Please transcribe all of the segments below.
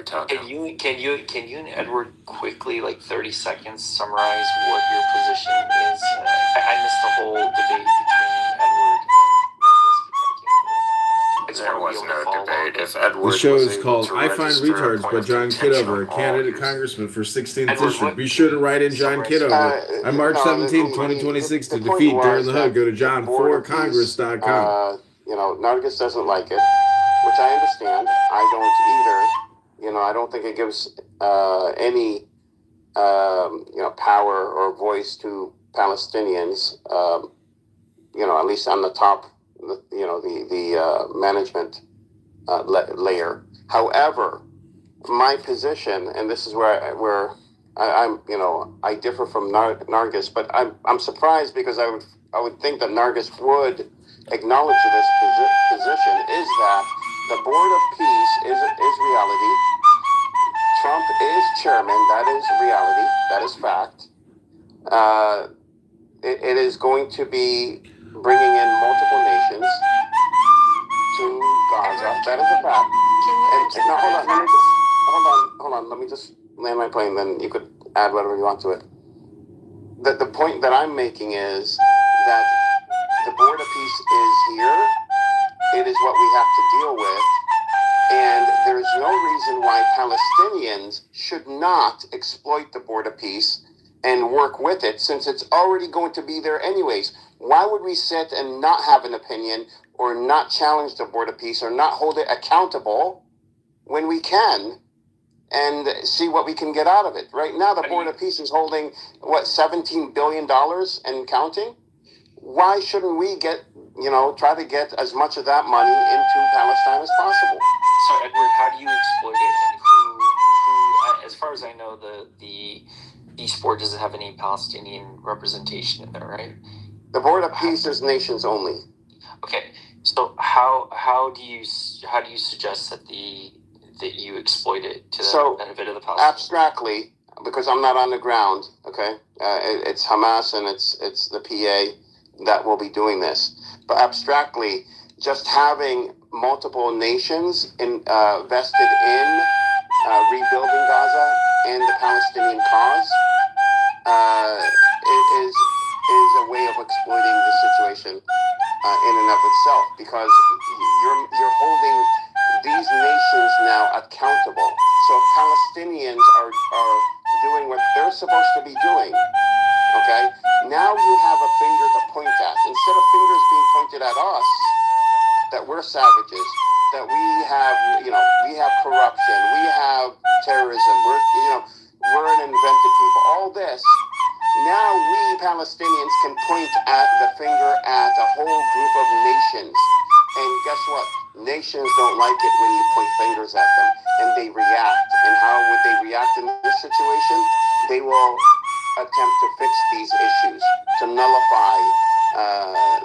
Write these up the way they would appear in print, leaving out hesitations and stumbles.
talking. Can you and Edward quickly, like 30 seconds, summarize what your position is? I missed the whole debate between Edward and Nargis. There was no debate. If Edward The show was is able called to I Find register a Retards point by of John contention Kitover, on all candidate your- congressman for 16th Edward, district. what- Be sure to write in John summarize- Kitover on March 17, 2026 to defeat During the Hood. Go to john4congress.com. Nargis doesn't like it, which I understand. I don't either. I don't think it gives any power or voice to Palestinians. At least on the top, the management layer. However, my position, and this is where I differ from Nargis, but I'm surprised because I would think that Nargis would acknowledge this position, is that the Board of Peace is reality. Trump is chairman. That is reality. That is fact. It is going to be bringing in multiple nations to Gaza. That is a fact. Hold on. Let me just land my plane. Then you could add whatever you want to it. The point that I'm making is that the Board of Peace is here. It is what we have to deal with. And there is no reason why Palestinians should not exploit the Board of Peace and work with it, since it's already going to be there anyways. Why would we sit and not have an opinion or not challenge the Board of Peace or not hold it accountable when we can and see what we can get out of it? Right now, the Board of Peace is holding, $17 billion and counting? Why shouldn't we try to get as much of that money into Palestine as possible? So, Edward, how do you exploit it? And who as far as I know, the sport doesn't have any Palestinian representation in there, right? The Board of Peace is nations only. Okay, so how do you suggest that you exploit it to the benefit of the Palestinians? Abstractly, because I'm not on the ground, okay? It's Hamas and it's the PA that will be doing this. But abstractly, just having multiple nations vested in rebuilding Gaza and the Palestinian cause is a way of exploiting the situation in and of itself, because you're holding these nations now accountable. So if Palestinians are doing what they're supposed to be doing, okay, now you have a finger to point at. Instead of fingers being pointed at us, that we're savages, that we have corruption, we have terrorism, we're an invented people, all this. Now we Palestinians can point at the finger at a whole group of nations. And guess what? Nations don't like it when you point fingers at them, and they react. And how would they react in this situation? They will attempt to fix these issues, to nullify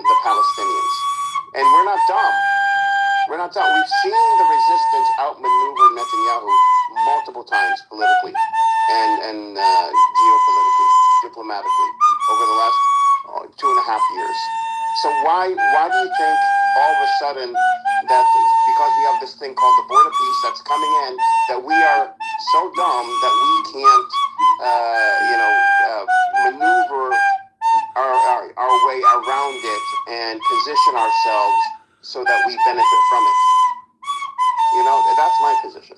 the Palestinians. And we're not dumb. We're not dumb. We've seen the resistance outmaneuver Netanyahu multiple times politically and geopolitically, diplomatically, over the last 2.5 years. So why do you think all of a sudden that because we have this thing called the Board of Peace that's coming in, that we are so dumb that we can't maneuver our way around it and position ourselves so that we benefit from it? That's my position.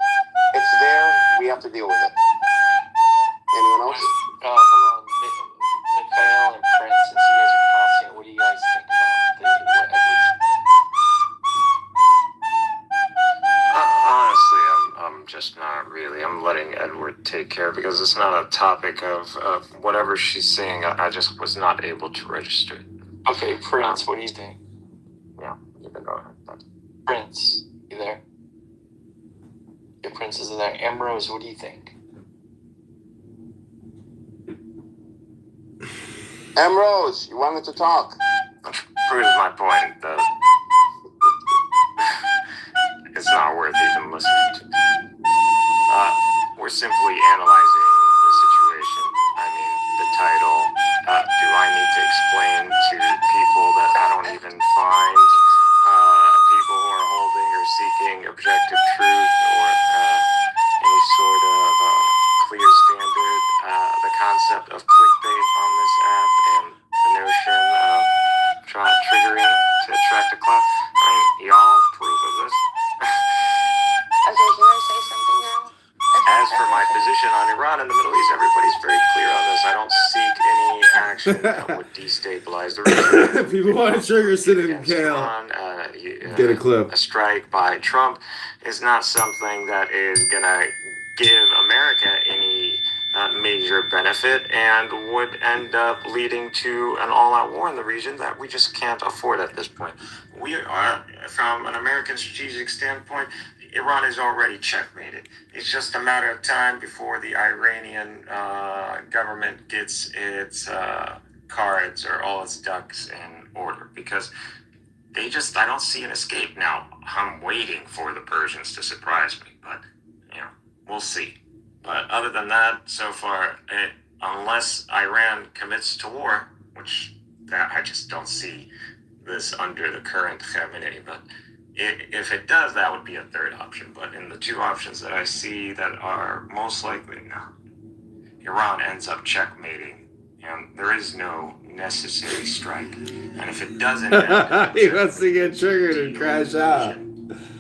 It's there. We have to deal with it. Anyone else? Hold on. Mikhail and Prince, since you guys are passing it, what do you guys think about what Edward's? Honestly, I'm just not really. I'm letting Edward take care, because it's not a topic of whatever she's saying. I just was not able to register it. Okay, Prince, what do you think? Yeah, you can go ahead. Prince, you there? Yeah, Prince is there. Ambrose, what do you think? Ambrose, you wanted to talk. Which proves my point that it's not worth even listening to. We're simply analyzing the situation. I mean, the title, do I need to explain to people that I don't even find people who are holding or seeking objective truth or any that would destabilize the region. People want to trigger Citizen Against Kale. Iran, Get a clip. A strike by Trump is not something that is going to give America any major benefit and would end up leading to an all-out war in the region that we just can't afford at this point. We are, from an American strategic standpoint, Iran is already checkmated. It's just a matter of time before the Iranian government gets its cards or all its ducks in order, because I don't see an escape now. I'm waiting for the Persians to surprise me, but we'll see. But other than that, so far, unless Iran commits to war, which I just don't see this under the current Khamenei, but if it does, that would be a third option. But in the two options that I see that are most likely now, Iran ends up checkmating, and there is no necessary strike. And if it doesn't he wants to get triggered and crash out.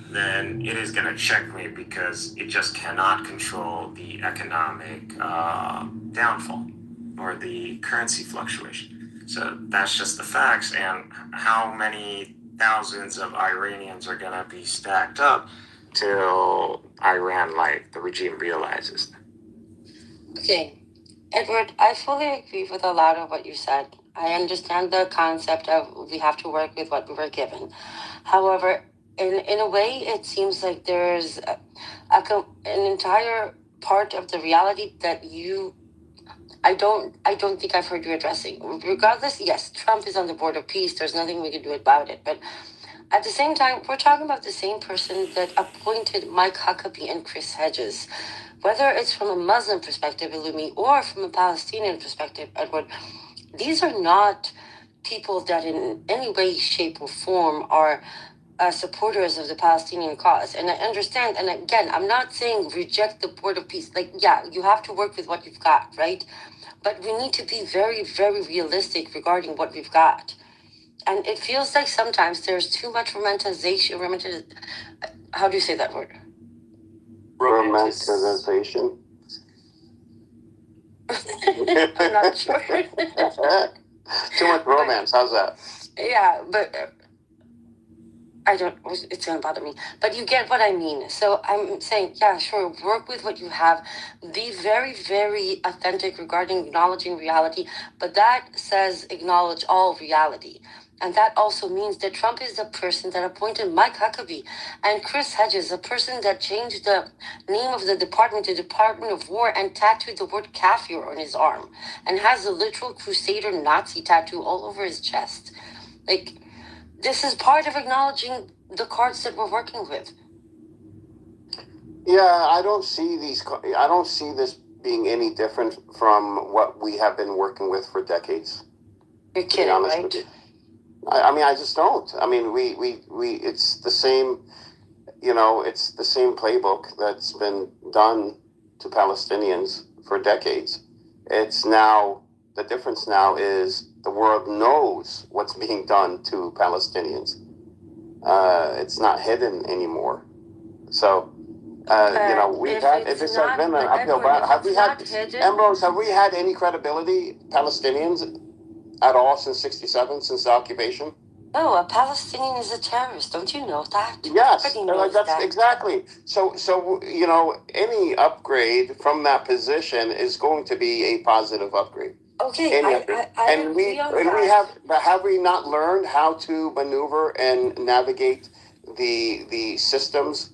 Then it is going to checkmate because it just cannot control the economic downfall or the currency fluctuation. So that's just the facts. And how many thousands of Iranians are going to be stacked up till Iran, the regime, realizes that? Okay, Edward, I fully agree with a lot of what you said. I understand the concept of we have to work with what we were given. However, in a way, it seems like there's an entire part of the reality that I don't think I've heard you addressing. Regardless, yes, Trump is on the board of peace. There's nothing we can do about it. But at the same time, we're talking about the same person that appointed Mike Huckabee and Chris Hedges. Whether it's from a Muslim perspective, Illumi, or from a Palestinian perspective, Edward, these are not people that in any way, shape, or form are supporters of the Palestinian cause. And I understand, and again, I'm not saying reject the board of peace. You have to work with what you've got, right? But we need to be very, very realistic regarding what we've got. And it feels like sometimes there's too much romanticization. How do you say that word? Romanticization. I'm not sure. Too much romance. How's that? Yeah, but it's going to bother me. But you get what I mean. So I'm saying, yeah, sure, work with what you have. Be very, very authentic regarding acknowledging reality. But that says acknowledge all reality. And that also means that Trump is the person that appointed Mike Huckabee and Chris Hedges, the person that changed the name of the department to Department of War and tattooed the word kafir on his arm and has a literal crusader Nazi tattoo all over his chest. This is part of acknowledging the cards that we're working with. Yeah, I don't see this being any different from what we have been working with for decades. You're kidding, right? I just don't. It's the same, it's the same playbook that's been done to Palestinians for decades. The difference now is the world knows what's being done to Palestinians. It's not hidden anymore. So, we've had, if it's been an uphill battle, Ambrose, have we had any credibility, Palestinians, at all since 1967, since the occupation? No, a Palestinian is a terrorist. Don't you know that? Yes, that's exactly. So any upgrade from that position is going to be a positive upgrade. Okay, have we not learned how to maneuver and navigate the systems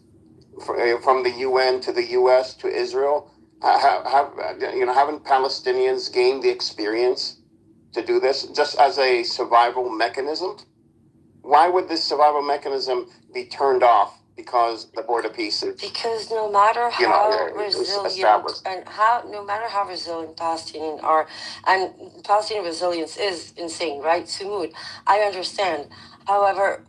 from the UN to the US to Israel? Haven't Palestinians gained the experience to do this just as a survival mechanism? Why would this survival mechanism be turned off because the board of peace is? Because no matter how resilient no matter how resilient Palestinians are, and Palestinian resilience is insane, right? Sumud, I understand. However,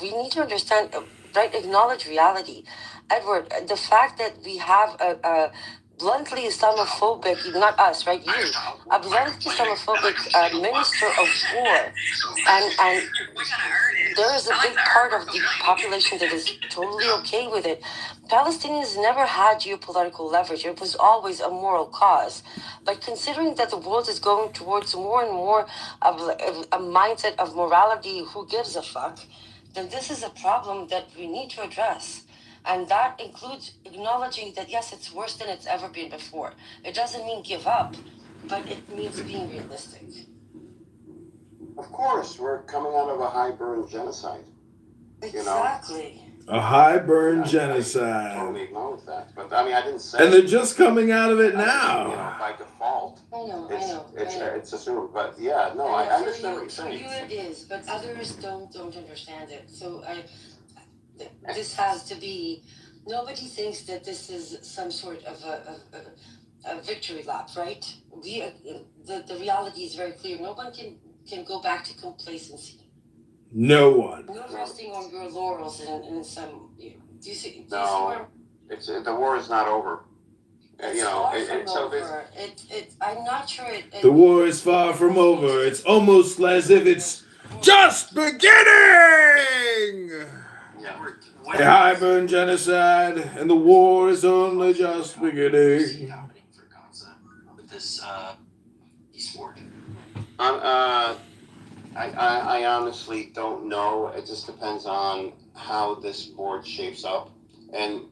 we need to understand, right? Acknowledge reality. Edward, the fact that we have bluntly Islamophobic, not us, right? You, a bluntly Islamophobic minister of war, and there is a big part of the population that is totally okay with it. Palestinians never had geopolitical leverage. It was always a moral cause. But considering that the world is going towards more and more of a mindset of morality, who gives a fuck, then this is a problem that we need to address. And that includes acknowledging that, yes, it's worse than it's ever been before. It doesn't mean give up, but it means being realistic. Of course, we're coming out of a high-burn genocide. Exactly. A high burn I genocide. totally acknowledge that. But I mean, I didn't say. And they're just coming out of it You know, now. by default. I know. It's assumed. But yeah, no, I understand what you're saying. For you it is, but others don't understand it. So this has to be. Nobody thinks that this is some sort of a victory lap, right? The reality is very clear. No one can go back to complacency. No one. No resting on your laurels in some. Do you see? No, see where it's the war is not over. it's You know, far from so over. I'm not sure it. The war is far from over. It's almost as if it's just beginning. yeah. A high burn genocide, and the war is only just beginning. Happening for Gaza with this eastward. I honestly don't know. It just depends on how this board shapes up, and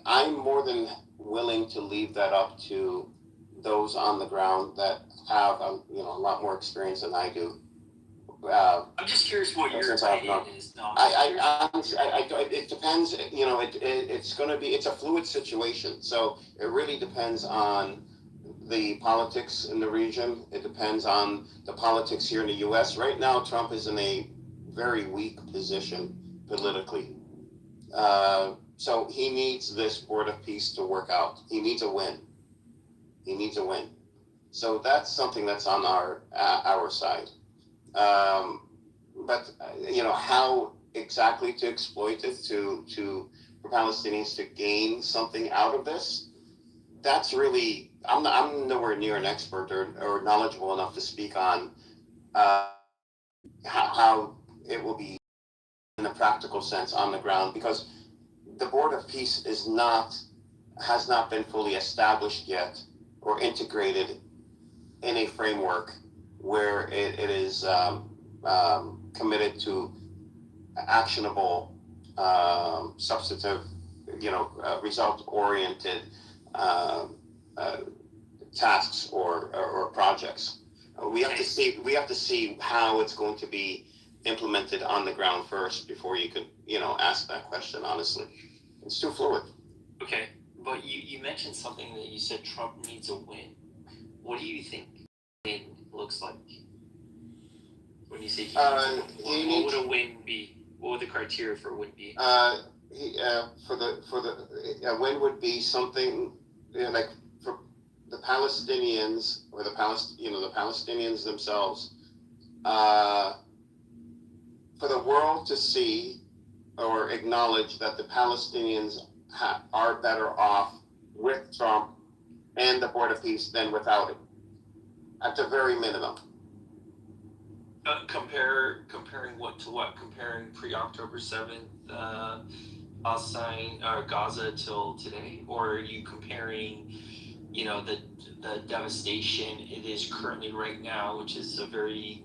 I'm more than willing to leave that up to those on the ground that have a lot more experience than I do. I'm just curious what your Since I have opinion not- is. No, it depends. It's a fluid situation. So it really depends on the politics in the region. It depends on the politics here in the U.S. Right now, Trump is in a very weak position politically. So he needs this board of peace to work out. He needs a win. So that's something that's on our side. But how exactly to exploit it for Palestinians to gain something out of this, that's really I'm nowhere near an expert or knowledgeable enough to speak on how it will be in a practical sense on the ground, because the Board of Peace has not been fully established yet or integrated in a framework where it is committed to actionable, substantive, result-oriented tasks or projects. We have to see how it's going to be implemented on the ground first before you could ask that question. Honestly, it's too fluid. Okay, but you mentioned something that you said Trump needs a win. What do you think win looks like? When you say what would a win be? What would the criteria for a win be? A win would be something like for the Palestinians or the Palestinians themselves, for the world to see or acknowledge that the Palestinians are better off with Trump and the Board of Peace than without it, at the very minimum. Comparing what to what? Comparing pre-October 7th Palestine or Gaza till today, or are you comparing, the devastation it is currently right now, which is a very,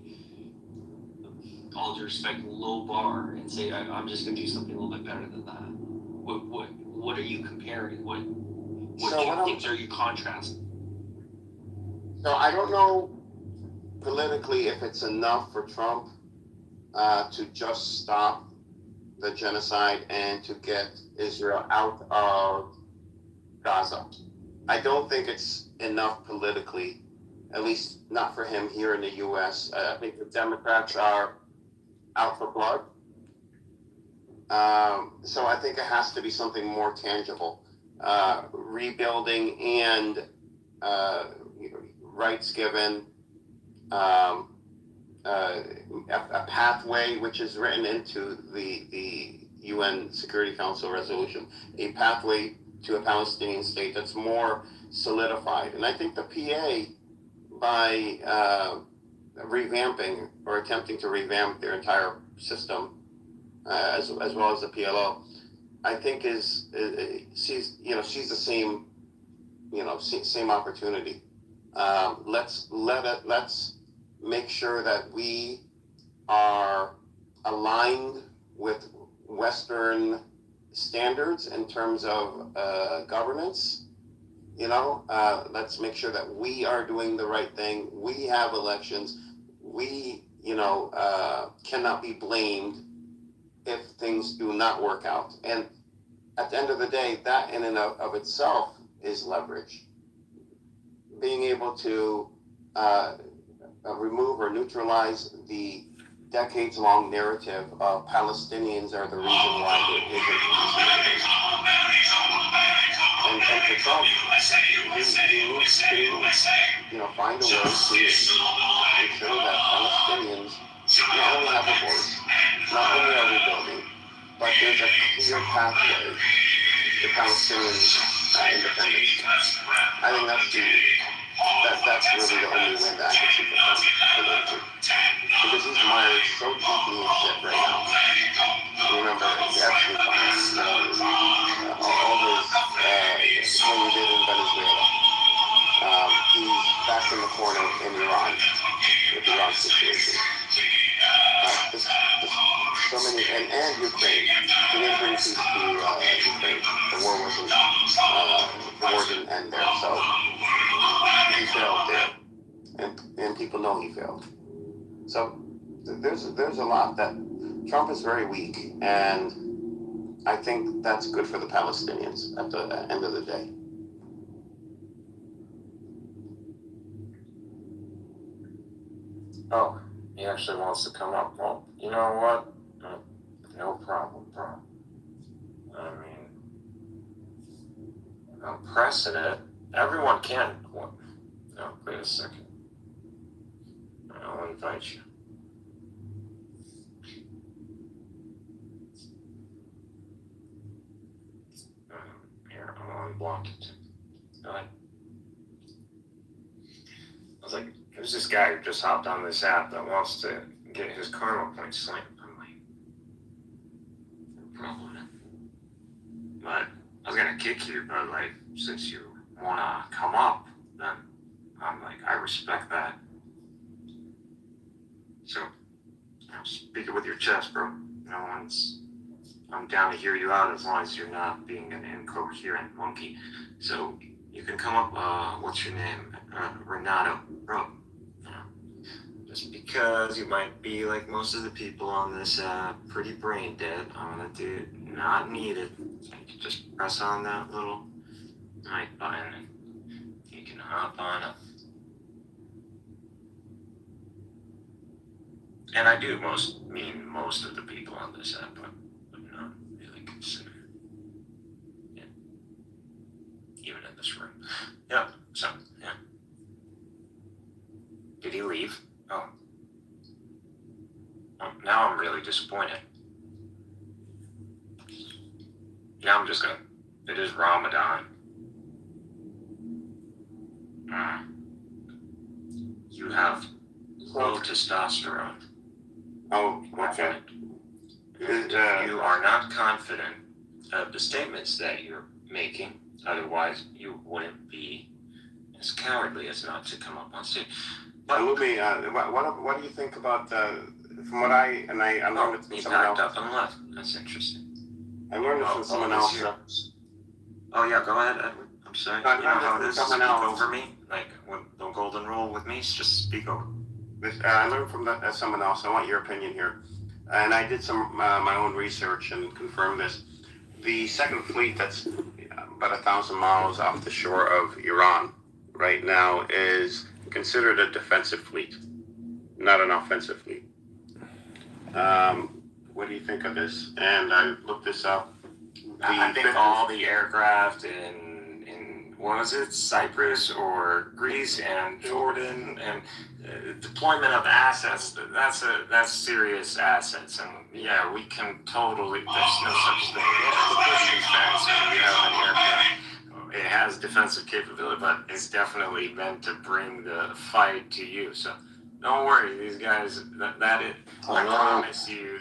all due respect, low bar, and say I'm just going to do something a little bit better than that? What are you comparing? What things are you contrasting? So I don't know politically if it's enough for Trump to just stop the genocide and to get Israel out of Gaza. I don't think it's enough politically, at least not for him here in the U.S. I think the Democrats are out for blood. So I think it has to be something more tangible. Rebuilding and rights given, a pathway which is written into the UN Security Council resolution, a pathway to a Palestinian state that's more solidified. And I think the PA, by revamping or attempting to revamp their entire system, as well as the PLO, I think she's the same, same opportunity. Let's make sure that we are aligned with Western standards in terms of governance. Let's make sure that we are doing the right thing. We have elections. We, cannot be blamed if things do not work out. And at the end of the day, that in and of itself is leverage. Being able to remove or neutralize the decades-long narrative of Palestinians are the reason why there isn't peace. And for Trump, he needs to, find a way to ensure that Palestinians not only have a voice, not only are we building, but there's a clear pathway to Palestinian independence. I think that's really the only win that I can see for Trump. Because he's mired so deeply in shit right now. Remember, the Epstein files, all his what he did in Venezuela. He's back in the corner in Iran with the Iran situation. So many, and Ukraine. He didn't bring peace to Ukraine. The war didn't end there, so he failed there, and people know he failed. So there's a lot that Trump is very weak, and I think that's good for the Palestinians at the end of the day. Oh, he actually wants to come up. Well, you know what? No problem, bro. I mean, I'm pressing it. Everyone can. What? No, wait a second. I'll invite you. Here, I'll unblock it. Go ahead. I was like, who's this guy who just hopped on this app that wants to get his karma points slammed? I'm like, no problem. But I was gonna kick you, but like, since you wanna come up, then I'm like, I respect that. So, speak it with your chest, bro. I'm down to hear you out as long as you're not being an incoherent monkey. So, you can come up, what's your name? Renato, bro. Just because you might be like most of the people on this pretty brain dead, I'm gonna do not needed. So you can just press on that little mic button and you can hop on up. And I do mean most of the people on this app, but not really consider. Yeah. Even in this room. Yeah, so, yeah. Did he leave? Oh. Well, now I'm really disappointed. Now I'm just gonna. It is Ramadan. You have low testosterone. Oh, okay. You are not confident of the statements that you're making. Otherwise, you wouldn't be as cowardly as not to come up on stage. But Lumi, what do you think about from what I learned it from someone else? He packed up and left. That's interesting. I learned it from someone else. Oh yeah, go ahead, Edward. I'm sorry. I you know how it is. someone Speak else. over me. Like with the golden rule with me, just speak over. I learned from someone else. I want your opinion here, and I did some my own research and confirmed this. The Second Fleet, that's about 1,000 miles off the shore of Iran right now, is considered a defensive fleet, not an offensive fleet. What do you think of this? And I looked this up. I think all the aircraft in was it Cyprus or Greece and Jordan and deployment of assets. That's serious assets, and yeah, we can totally. There's no such thing as defense. When you have an aircraft, it has defensive capability, but it's definitely meant to bring the fight to you. So don't worry, these guys. That is, I promise you,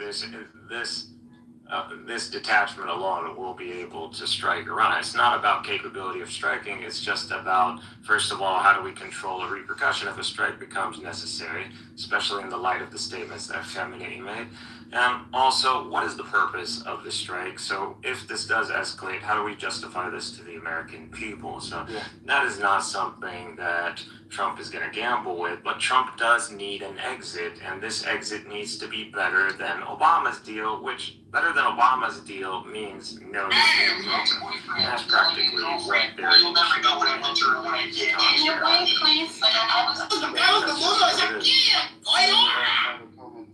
this detachment alone will be able to strike Iran. It's not about capability of striking. It's just about, first of all, how do we control the repercussion if a strike becomes necessary, especially in the light of the statements that Khamenei made. And also, what is the purpose of the strike? So if this does escalate, how do we justify this to the American people? So that is not something that Trump is going to gamble with, but Trump does need an exit, and this exit needs to be better than Obama's deal, which better than Obama's deal means no nuclear program. And that's practically what they're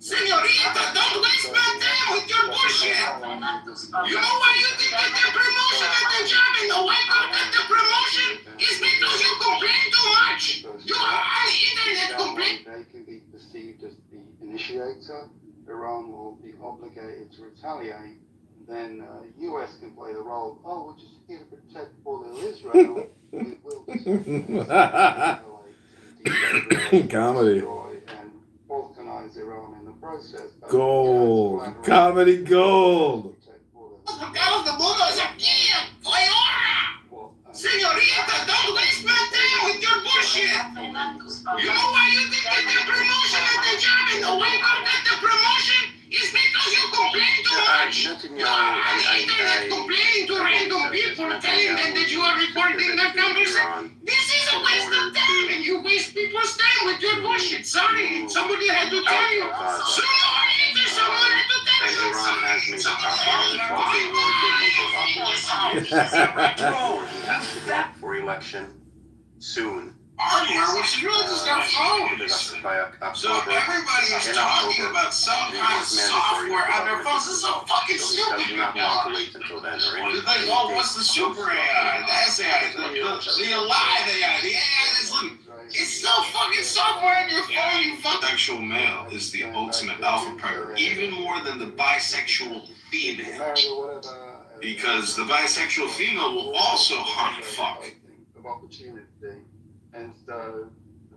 Senorita, don't waste my time with your bullshit. You know why you didn't get the promotion at the job, and the why you got the promotion is because you complain too much. You are on the internet complaining. They can be perceived as the initiator. Iran will be obligated to retaliate. Then US can play the role. Oh, we're just here to protect poor little Israel. We will just Comedy. and balkanize Iran in the process. Gold. Comedy gold. Senorita, don't waste my time with your bullshit. You know why you didn't get the promotion at the job, and the way you got the promotion is because you complain too much. You are on the internet complaining to random people, telling them that you are recording their conversation. This is a waste of time, and you waste people's time with your bullshit. Sorry, somebody had to tell you. Sooner or later, someone had to tell you. Iran has made a for election soon. Hardware, which really just got phones. So everybody is talking about some kind of software on their phones. This is so fucking stupid. You're like, oh, what's the super AI? That's AI. The alive AI. The AI. It's still fucking software in your phone, you fucking. Bisexual male is the ultimate alpha predator, even more than the bisexual female. Because the bisexual female will also hunt and fuck. Of opportunity, and so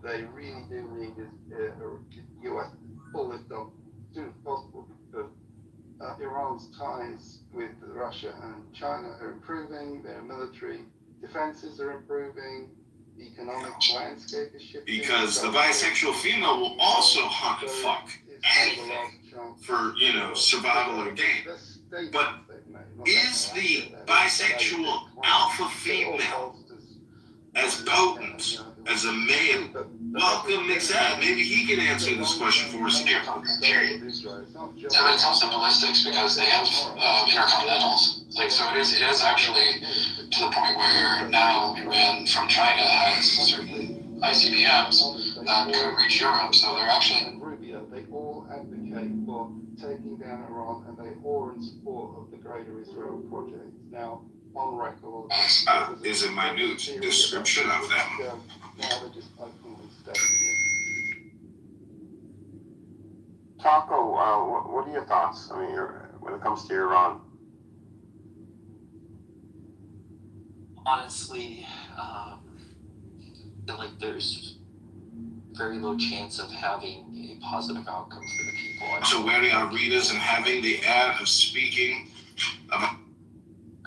they really do need the US to pull this off as soon as possible, because Iran's ties with Russia and China are improving, their military defenses are improving, the economic landscape is shifting. Because the bisexual female will also hunt and fuck for, survival or gain. But is the bisexual alpha female as potent as a male? Welcome, Mixad. Maybe he can answer this question for us here. Period. And when it comes to ballistics, because they have intercontinentals, so it is actually to the point where now Iran from China has certain ICBMs that could reach Europe, so they're actually. They all advocate for taking down Iran, and they all are in support of the Greater Israel Project. Now, on record, is a minute description of them. Now they're just openly stating it. Taco, what are your thoughts? I mean, when it comes to Iran. Honestly, I feel like there's very low chance of having a positive outcome for the people. So wearing our readers and having the air of speaking about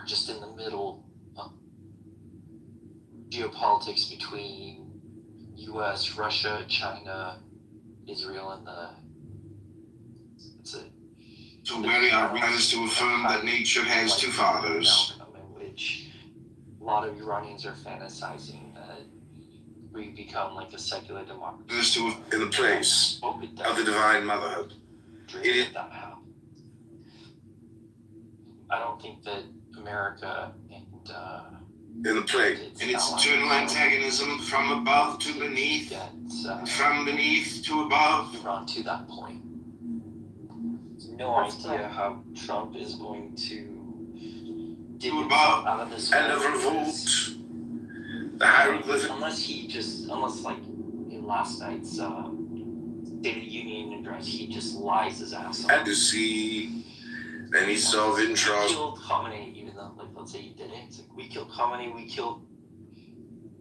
just in the middle of geopolitics between U.S., Russia, China, Israel, and So wearing our readers to affirm that nature has two fathers. In which a lot of Iranians are fantasizing that we become like a secular democracy. In the place of the divine motherhood. I don't think that America and in the plate, and its eternal antagonism from above to beneath, from beneath to above. Iran to that point. No idea how Trump is going to dig himself out of this. And of revolt, The hieroglyphic. Unless like in last night's State of the Union address, he just lies his ass off. Had to see. Then he saw We Vintros. killed Khamenei, even though, like, let's say he did it. It's like, we killed Khamenei, we killed,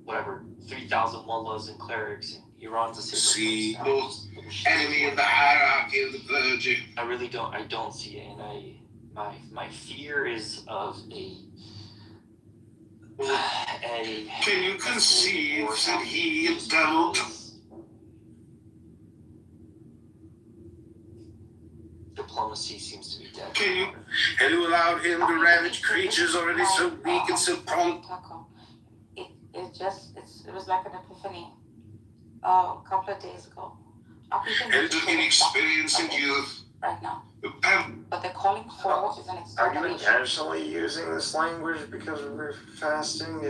whatever, 3,000 mullahs and clerics, and Iran's a safer See. place. Enemy of the hierarchy of the clergy. I don't see it, and my fear is of a Can you conceive that he dealt? Diplomacy seems to be dead. Can you? And who allowed him to ravage creatures already so weak and so prompt? It was like an epiphany a couple of days ago. And took inexperience and youth. Right now. And But they're calling for is an Are you extermination. intentionally using this language because we're fasting?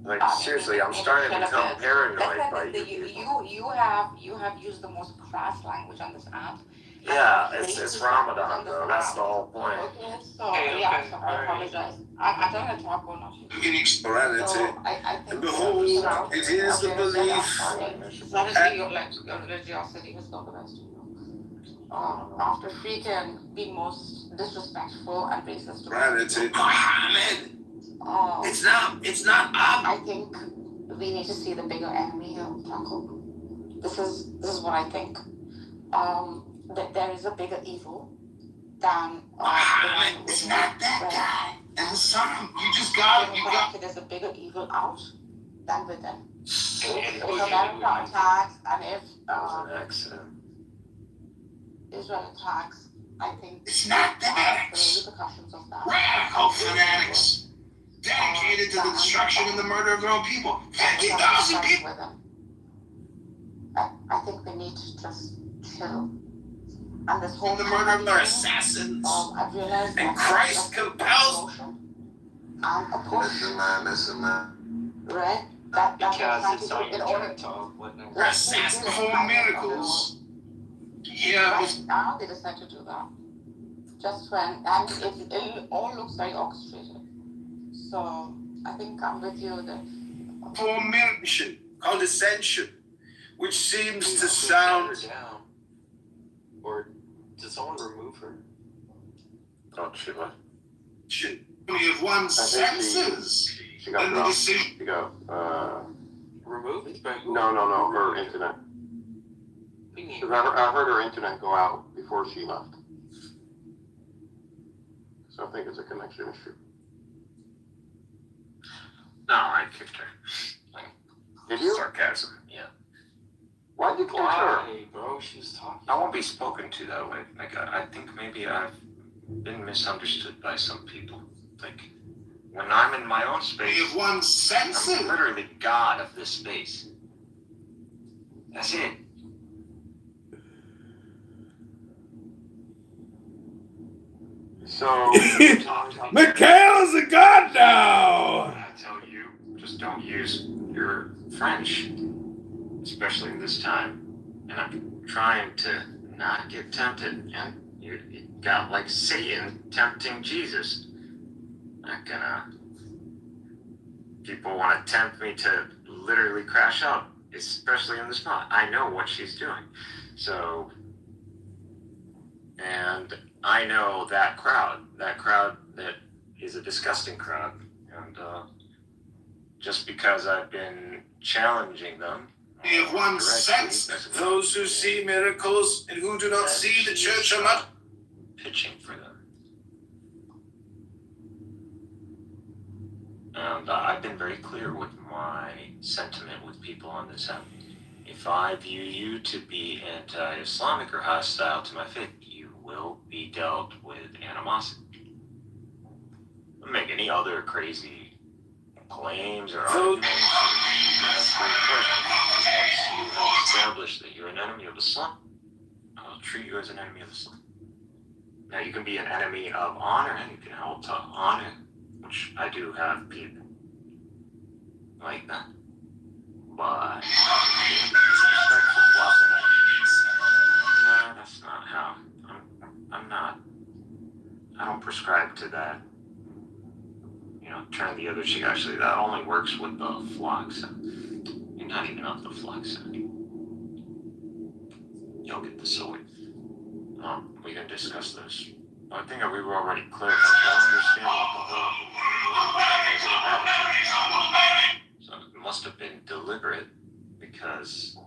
Like, seriously, I'm starting to become paranoid by You have used the most crass language on this app. Yeah, it's Ramadan, though. That's the whole point. Okay, so I apologize. I'm trying to talk or not. Morality. So I think And behold, it is the belief. Your religiosity has got the best of you. After freaking being most disrespectful and racist to Morality. Muhammad. It's not I think we need to see the bigger enemy here, Taco. This is what I think. That there is a bigger evil than Muhammad is not that guy. And some, you got. There's a bigger evil out than within. If was America attacks and if an accident. Israel attacks, I think It's not the the addicts. repercussions of that. Radical fanatics. Dedicated to the destruction and the murder of their own people. 50,000 people. With them. I think we need to just chill. And this whole The murder of their assassins. I realized And that Christ that's compels. and a push, Listen, man. right? That's because it's what on I'm your trying to do. TikTok, whatnot. They're assassins for miracles. Yeah, Right now they decide to do that. Just when, and it all looks very orchestrated. So I think I'm with you that for miracles. Condescension. Which seems to Shut sound. her down. Or did someone remove her? Oh, she left. We have one's senses. She got And the dropped. decision. She got, Removed? By who? no, her internet. What do you mean? 'Cause I heard her internet go out before she left. So I think it's a connection issue. No, I kicked her. Did you? Sarcasm. Yeah. Why'd you kick her? Why, bro? She was talking. I won't be spoken to that way. Like, I think maybe I've been misunderstood by some people. Like, when I'm in my own We space, have one's I'm senses. literally God of this space. That's it. So, Talk to me. Mikhail's a god now. I tell you, just don't use your French, especially in this time. And I'm trying to not get tempted. And you got like Satan tempting Jesus. Not gonna. People want to tempt me to literally crash out, especially in this spot. I know what she's doing. So, and I know that crowd that is a disgusting crowd. And just because I've been challenging them, We have one's directly, senses. Those who see miracles and who do not see the church are not. pitching for them. And I've been very clear with my sentiment with people on this app. If I view you to be anti-Islamic or hostile to my faith, you will be dealt with animosity. Don't make any other crazy claims or arguments. Ask me questions. Once you have established that you're an enemy of Islam, I'll treat you as an enemy of Islam. Now, you can be an enemy of honor, and you can help to honor, which I do have people like that. But disrespectful bluffing, no, that's not how. I'm not. I don't prescribe to that. turn the other cheek. Actually, that only works with the flock sound. You're not even up the flock sound. You'll get the soy. We can discuss this. I think we were already clear. I don't understand what the whole. So it must have been deliberate because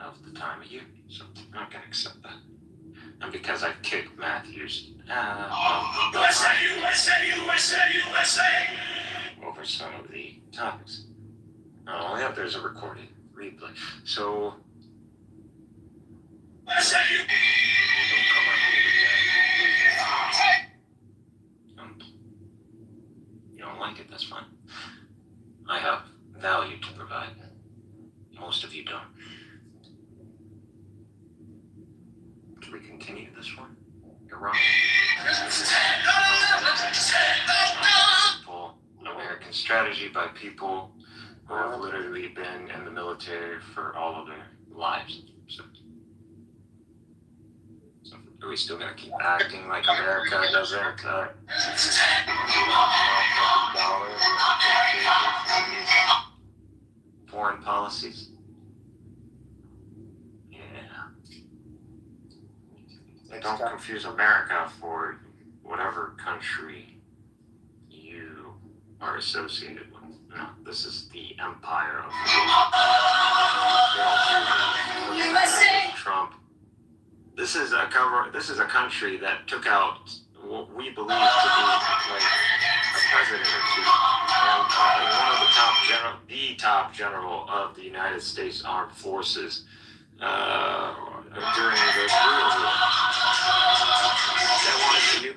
of the time of year. So I'm not going to accept that. And because I kicked Matthews over some of the topics. Not only that, there's a recorded replay. So don't come at me with that. You don't like it, that's fine. I have value to provide. Most of you don't. Can we continue this one? You're wrong. Simple American strategy by people who have literally been in the military for all of their lives. So are we still gonna keep acting like America doesn't foreign policies? Yeah. Don't confuse America for whatever country you are associated with. No, this is the empire of Trump. This is a country that took out what we believe to be like a president or two, and one of the top general of the United States Armed Forces during the Korean War. That wanted to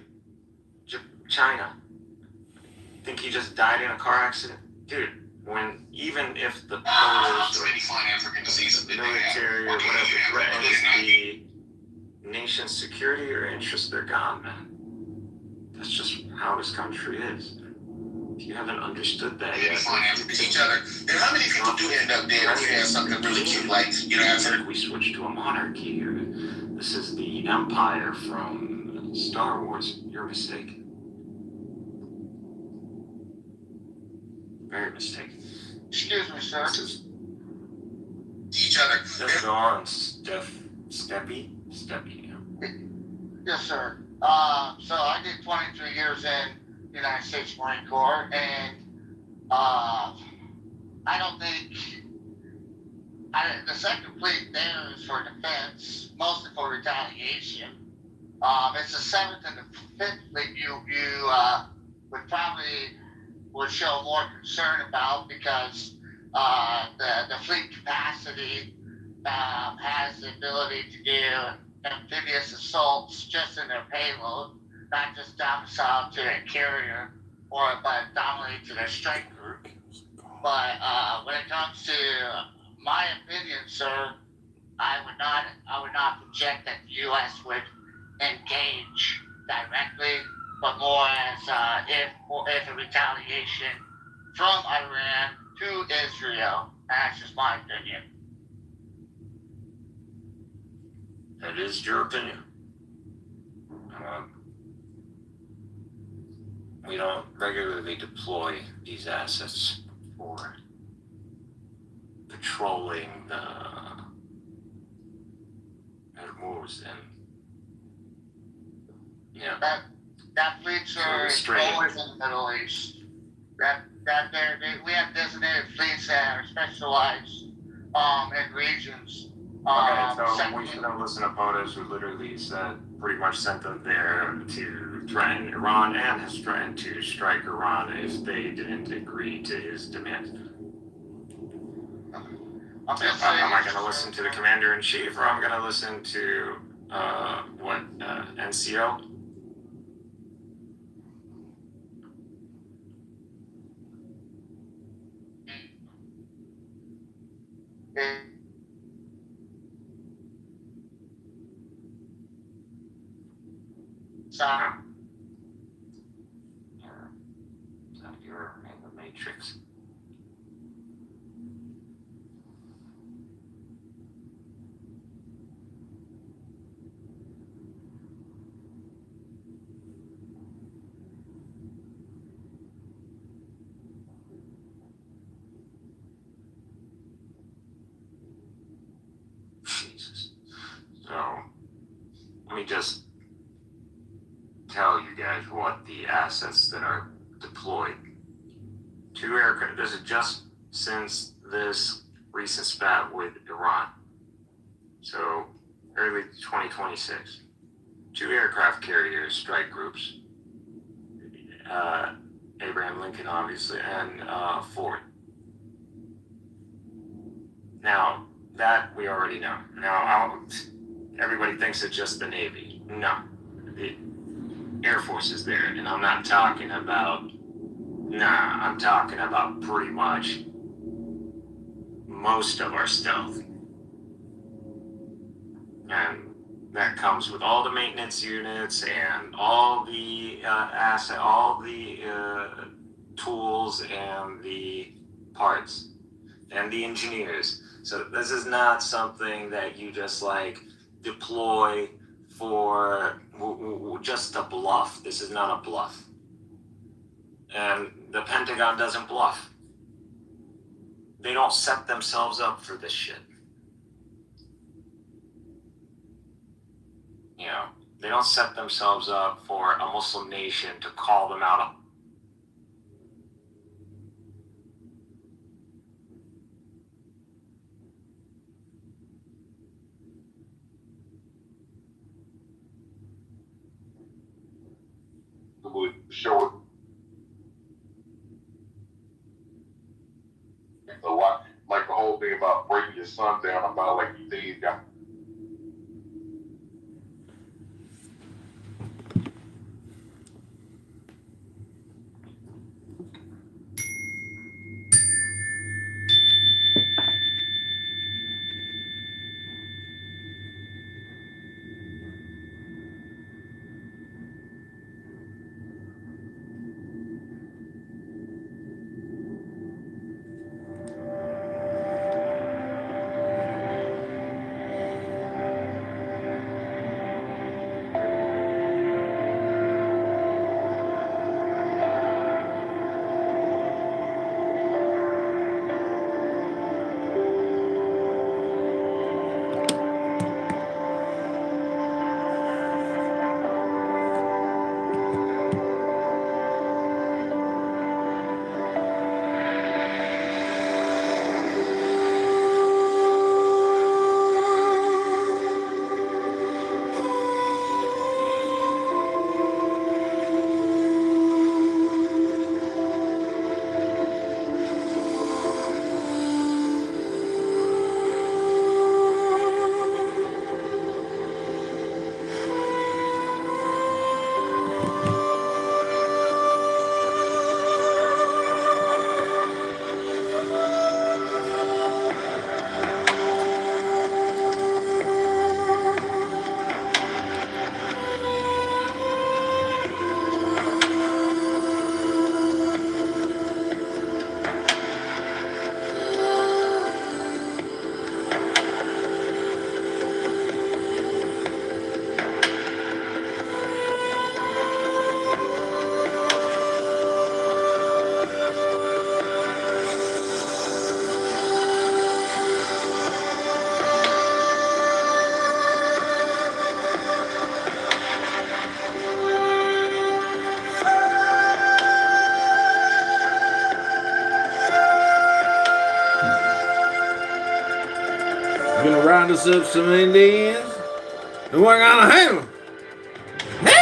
do China. Think he just died in a car accident, dude? Even if the POTUS or military or whatever threatens the nation's security or interests, they're gone, man. That's just how this country is. If you haven't understood that yet, each other. And how many people do end up dead if you have something really cute, like, we switched to a monarchy here. This is the Empire from Star Wars. You're mistaken. Very mistaken. Excuse me, sir. This is Each other. Let's go on, Steppy. Yes, sir. So I did 23 years in the United States Marine Corps, and I don't think the second fleet there is for defense, mostly for retaliation. It's the 7th and the 5th fleet you would show more concern about, because the fleet capacity has the ability to do amphibious assaults just in their payload, not just domiciled to their carrier but dominantly to their strike group. But when it comes to my opinion, sir, I would not project that the U.S. would engage directly, but more as if a retaliation from Iran to Israel. That's just my opinion. That is your opinion. We don't regularly deploy these assets for patrolling the moves and That fleets are always in the Middle East. We have designated fleets that are specialized in regions. Okay, so we shouldn't listen to POTUS, who literally pretty much sent them there to threaten Iran, and has threatened to strike Iran if they didn't agree to his demands. Am I going to listen to the commander-in-chief, or I'm going to listen to, NCO? You're in the Matrix. pieces. So let me just tell you guys what the assets that are deployed. 2 aircraft. This is just since this recent spat with Iran. So early 2026. 2 aircraft carriers, strike groups. Abraham Lincoln, obviously, and Ford. Now, that we already know. Now, everybody thinks it's just the Navy. No. The Air Force is there, and I'm not talking about, I'm talking about pretty much most of our stealth. And that comes with all the maintenance units and all the all the tools and the parts and the engineers. So this is not something that you just like deploy for just a bluff. This is not a bluff. And the Pentagon doesn't bluff. They don't set themselves up for this shit. You know, they don't set themselves up for a Muslim nation to call them out. Would show a lot, like the whole thing about breaking your son down about like you think he's got. Gonna round us up some Indians, and we're gonna have them. Yeah!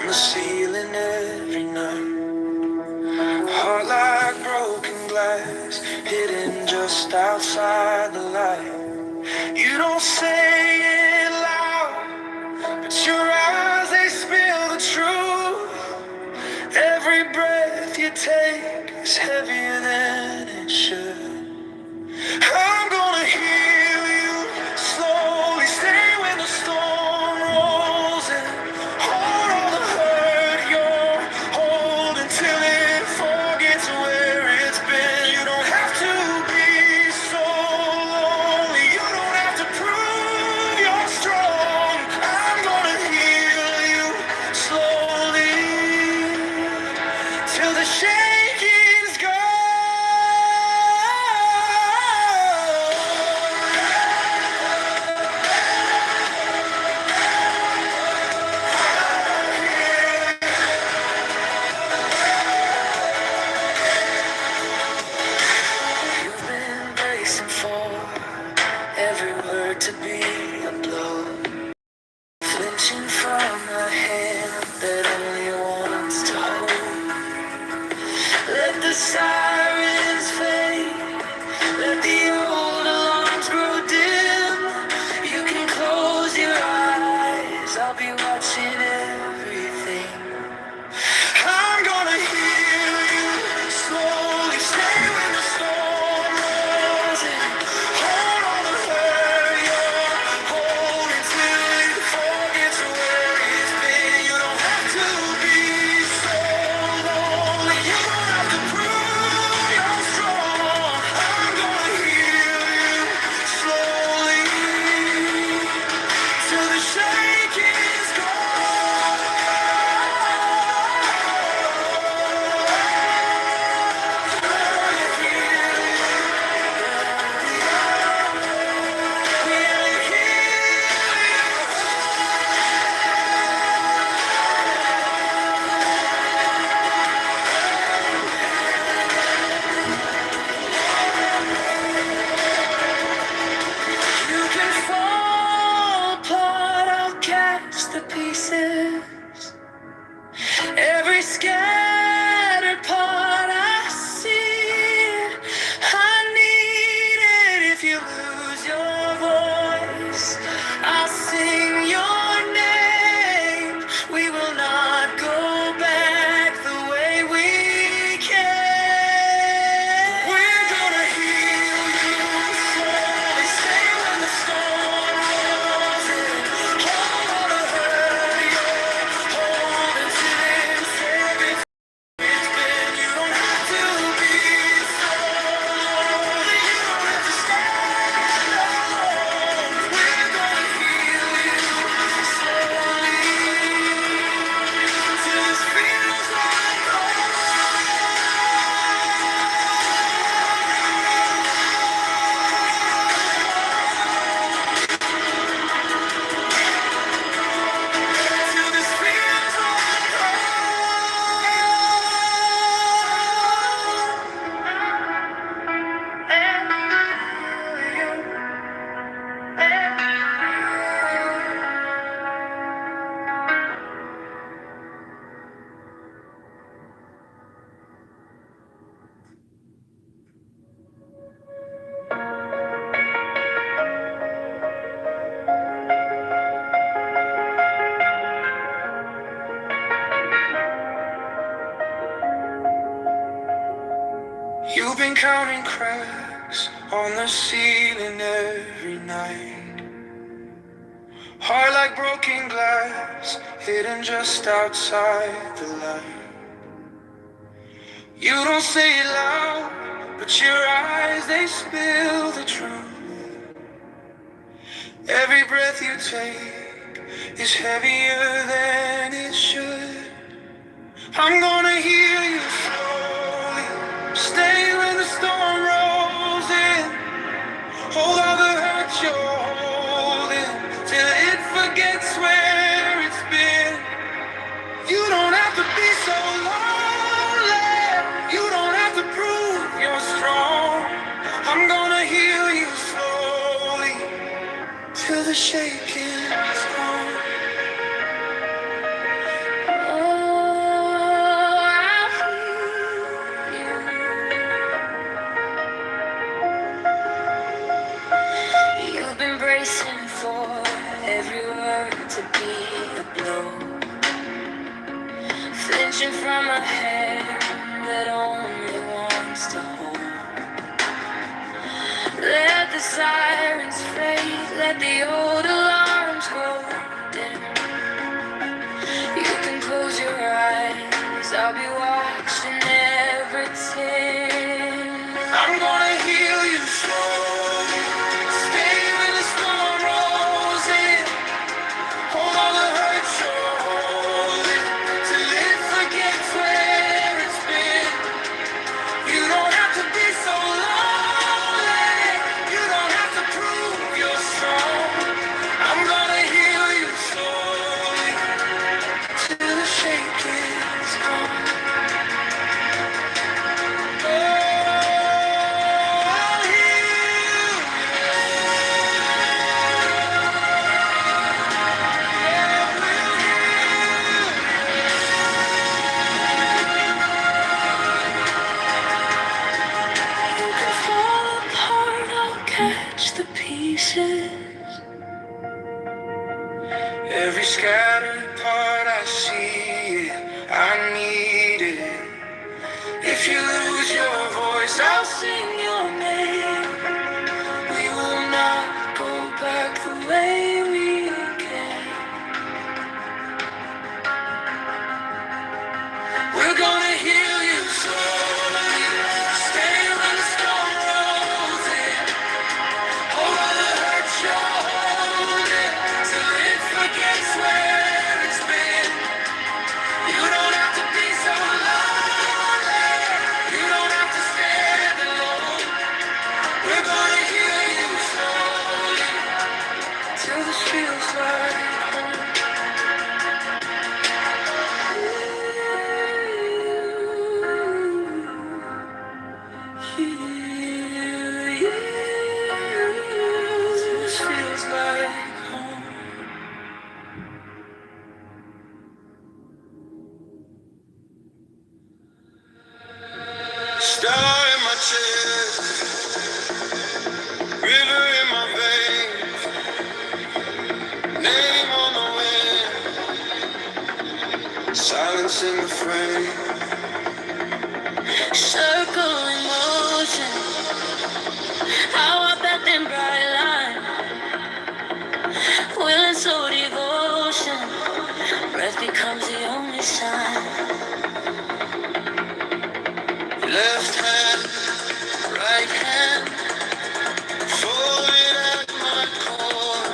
the ceiling every night. Heart like broken glass, hidden just outside the light. You don't say it loud, but your eyes, they spill the truth. Every breath you take is heavier than it should. I'm gonna heal you slowly, stay when the storm rolls in. Hold all the hurt you're holding till it forgets where it's been. You don't have to be so lonely. You don't have to prove you're strong. I'm gonna heal you slowly till the shaking's gone. You've been bracing for every word to be a blow, flinching from the hand that only wants to hold. Let the sirens fade, let the old alarms grow dim. You can close your eyes, I'll be watching everything. I'm gonna heal you slowly, stay when the storm rolls in. Hold all the hurt you're holding till it forgets where it's been. You don't have to be so lonely. You don't have to prove you're strong. I'm gonna heal you slowly till the shaking's gone. You can fall apart, I'll catch the pieces. Every scattered part, I see it. I need it. If you lose your voice, I'll sing your name. We will not go back the way we came. We're gonna heal you slowly, stay when the storm rolls in. Hold on to hurt you're holding till it's heavy. It's been, you don't have to be so lonely. You don't have to stand alone. We're gonna heal you slowly till this feels like home. Till this feels like You've been counting cracks on the ceiling every night. Heart like broken glass, hidden just outside the light. You don't say it loud, but your eyes, they spill the truth. Every breath you take is heavier than it should. I'm gonna heal you slowly, stay when the storm rolls in. Hold all the hurt you're holding till it forgets where it's been. You don't have to be so lonely. You don't have to prove you're strong. I'm gonna heal you slowly till the shaking's gone. to be a blow. Flinching from a hand that only wants to hold. Let the sirens fade, let the old alarms go dim. You can close your eyes, I'll be watching everything. I'm gonna heal you slowly. Stay when the storm rolls in. Hold all the hurt you're holding till it forgets where it's been. You don't have to be so lonely. You don't have to prove you're strong. I'm gonna heal you slowly till the shake is gone. Oh, I'll heal you. Can fall apart, I'll catch the pieces. Every scattered part I see it, I need it. If you lose your voice, I'll sing your name. We will not go back the way we came. We're gonna heal you slowly. Stay when the storm rolls in. Hold all the hurt you're holding till it forgets where it's been. You don't have to be so lonely. You don't have to stand alone. We're gonna heal you slowly till this feels like home. Heal you till this feels like home. Star in my chest, river in my veins, name on the wind, silence in the frame. Circle in motion, how I bet them bright line, will and so devotion, breath becomes the only sign. Left hand, right hand, folded at my core.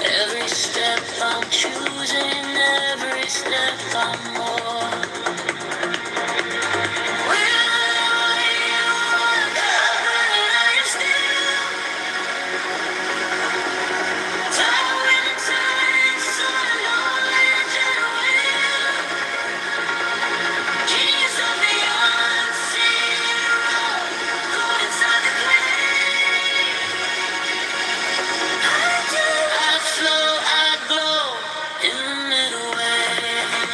Every step I'm choosing, every step I'm more. When you walk out, I am still tied with the tides, so knowledge and will. Keys of the unseen road, go inside the clay. I flow, I glow in the middle way.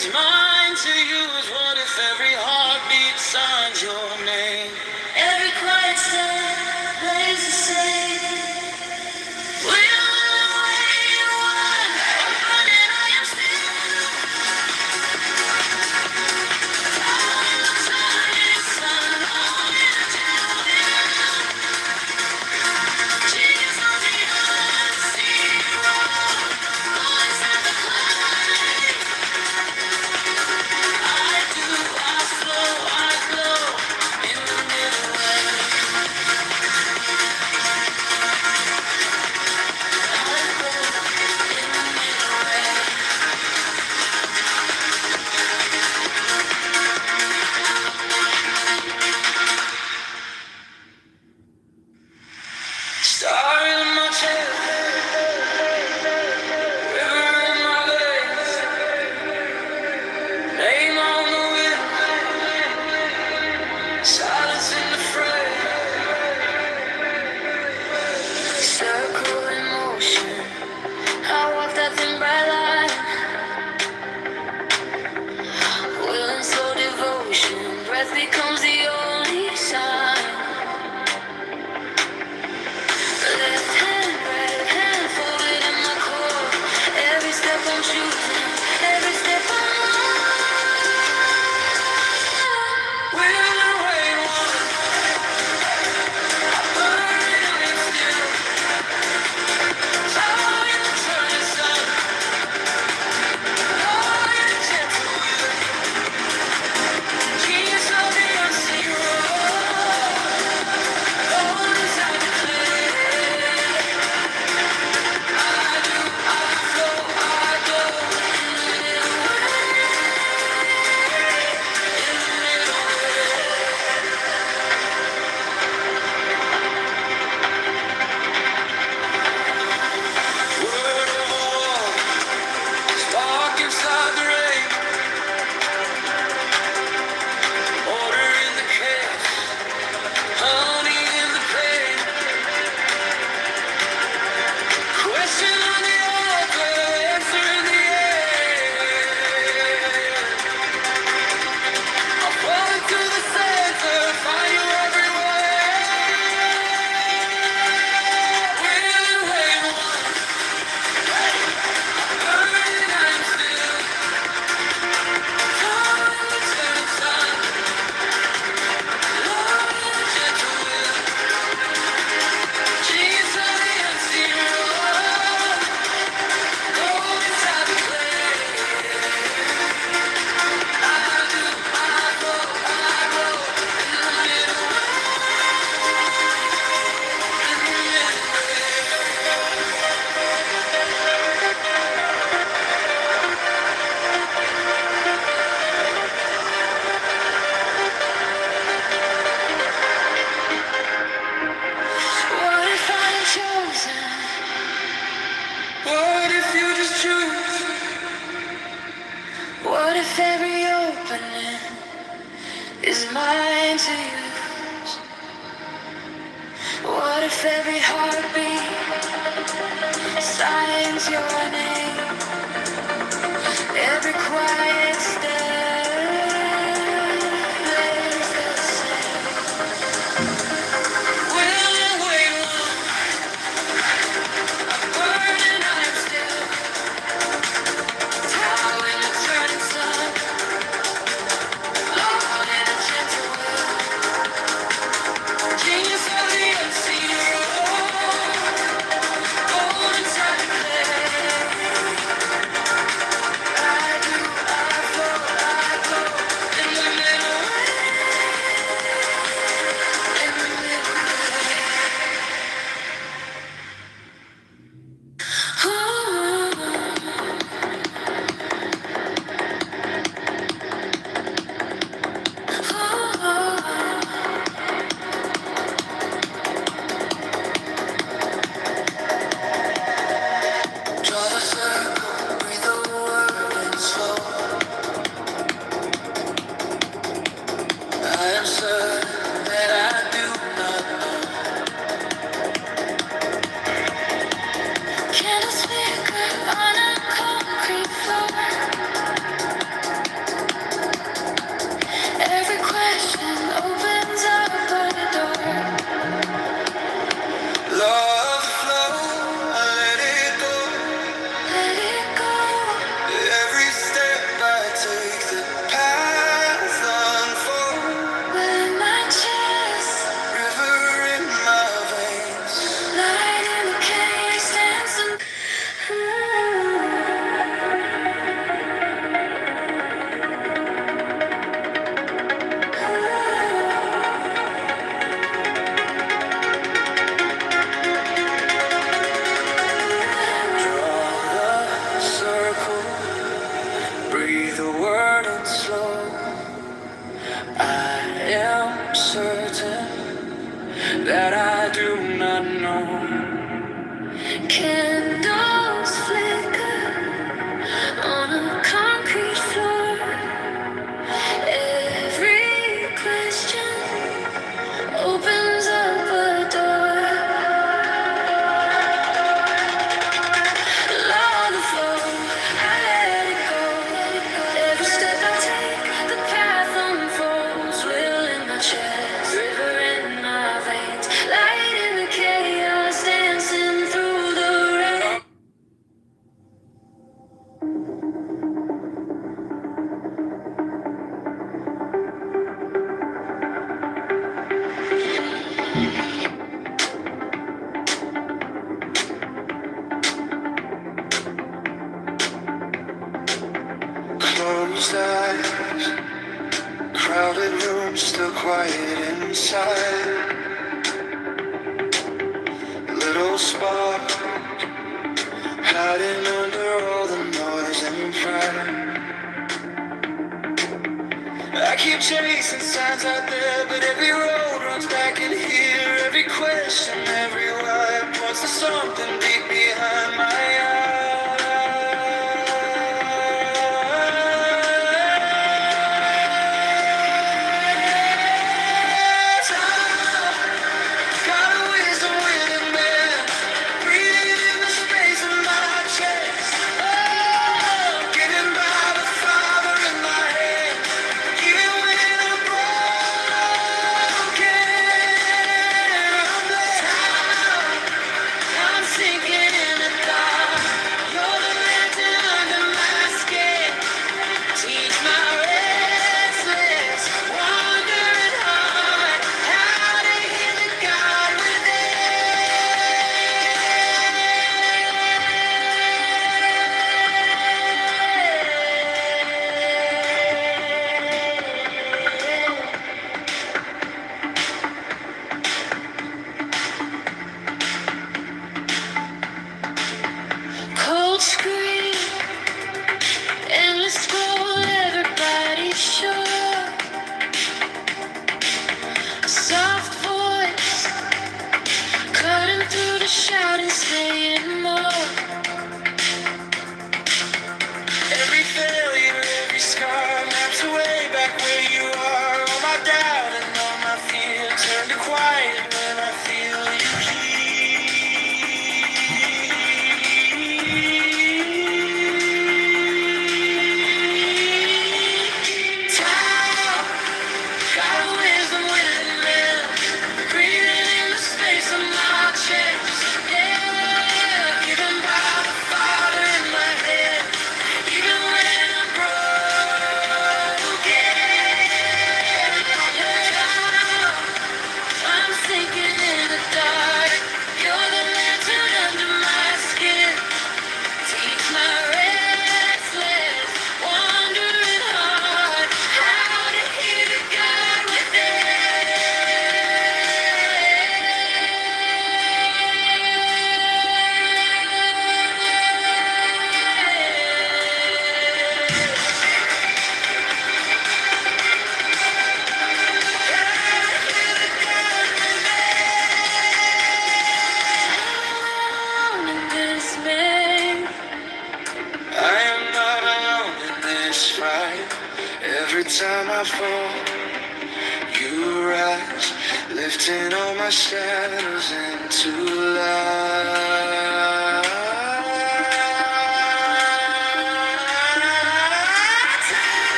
is mine to use. What if every heartbeat signs your name? Every quiet step plays the same. We'll wait one, and I am still following the turning sun, holding until genius on the unseen road, voice at the climb. I flow, I glow in the middle way. I glow in the middle way. Star in my chest, river in my veins, name on the wind, silence in the fray. Circle in motion, I walk that thin bright line. Will and slow devotion, breath becomes the only sign. Left hand, right hand, folded in my core. Every step I'm choosing, every step I'm on. Will away one, burning I am still. Following the turning sun, Lord in a gentle will. Genius of the unseen road, all inside the clay. I flow, I go in the middle way, in the middle way. Word of a wall, spark inside the rain, order in the chaos, honey in the pain. Question on the altar, answer in the air. I'll fall into the center, find you everywhere. Will wait one, burning I'm still. Calling the turning sun, Lord in a gentle will. Genius of the unseen road, gold inside the clay. I go in the middle What if I'm chosen? What if you just choose? What if every opening is mine to use? What if every heartbeat signs your name? Every quiet step lays the same. Will wait one, burning I'm still. Following the turning sun, Lord in a gentle will. Genius of the unseen road, gold inside the clay. I do the word slow. I am certain that I do not know. Candles flicker on a concrete floor. Every question opens up a door. Along the floor, I let it go. Every step I take, the path unfolds. Will in my chest, river in my veins, light in the chaos, dancing through the rain. Closed eyes, crowded room, still quiet inside. Little spark, hiding under all the noise and pride. I keep chasing signs out there, but every road runs back in here. Every question, every why points to something deep behind my eyes. Got a wisdom within me, breathing in the space of my chest. Oh, given by the Father in my head, even when I'm broken, I'm blessed. I'm sinking in the dark. You're the lantern under my skin. Teach my restless, wandering heart how to hear the God within. Cold scream, endless scroll, everybody sure. Soft voice, cutting through the shouting, saying more. Every failure, every scar maps away back where you are. All my doubt and all my fear turn to quiet when I feel you here. Time, got a wisdom within me, breathing in the space of my chest. Yeah, given by the Father in my head, even when I'm broken. I'm sinking in the dark. You're the lantern under my skin. Teach my restless, wandering heart how to hear the God within. In dismay, I am not alone in this fight. Every time I fall, you rise, lifting all my shadows into light.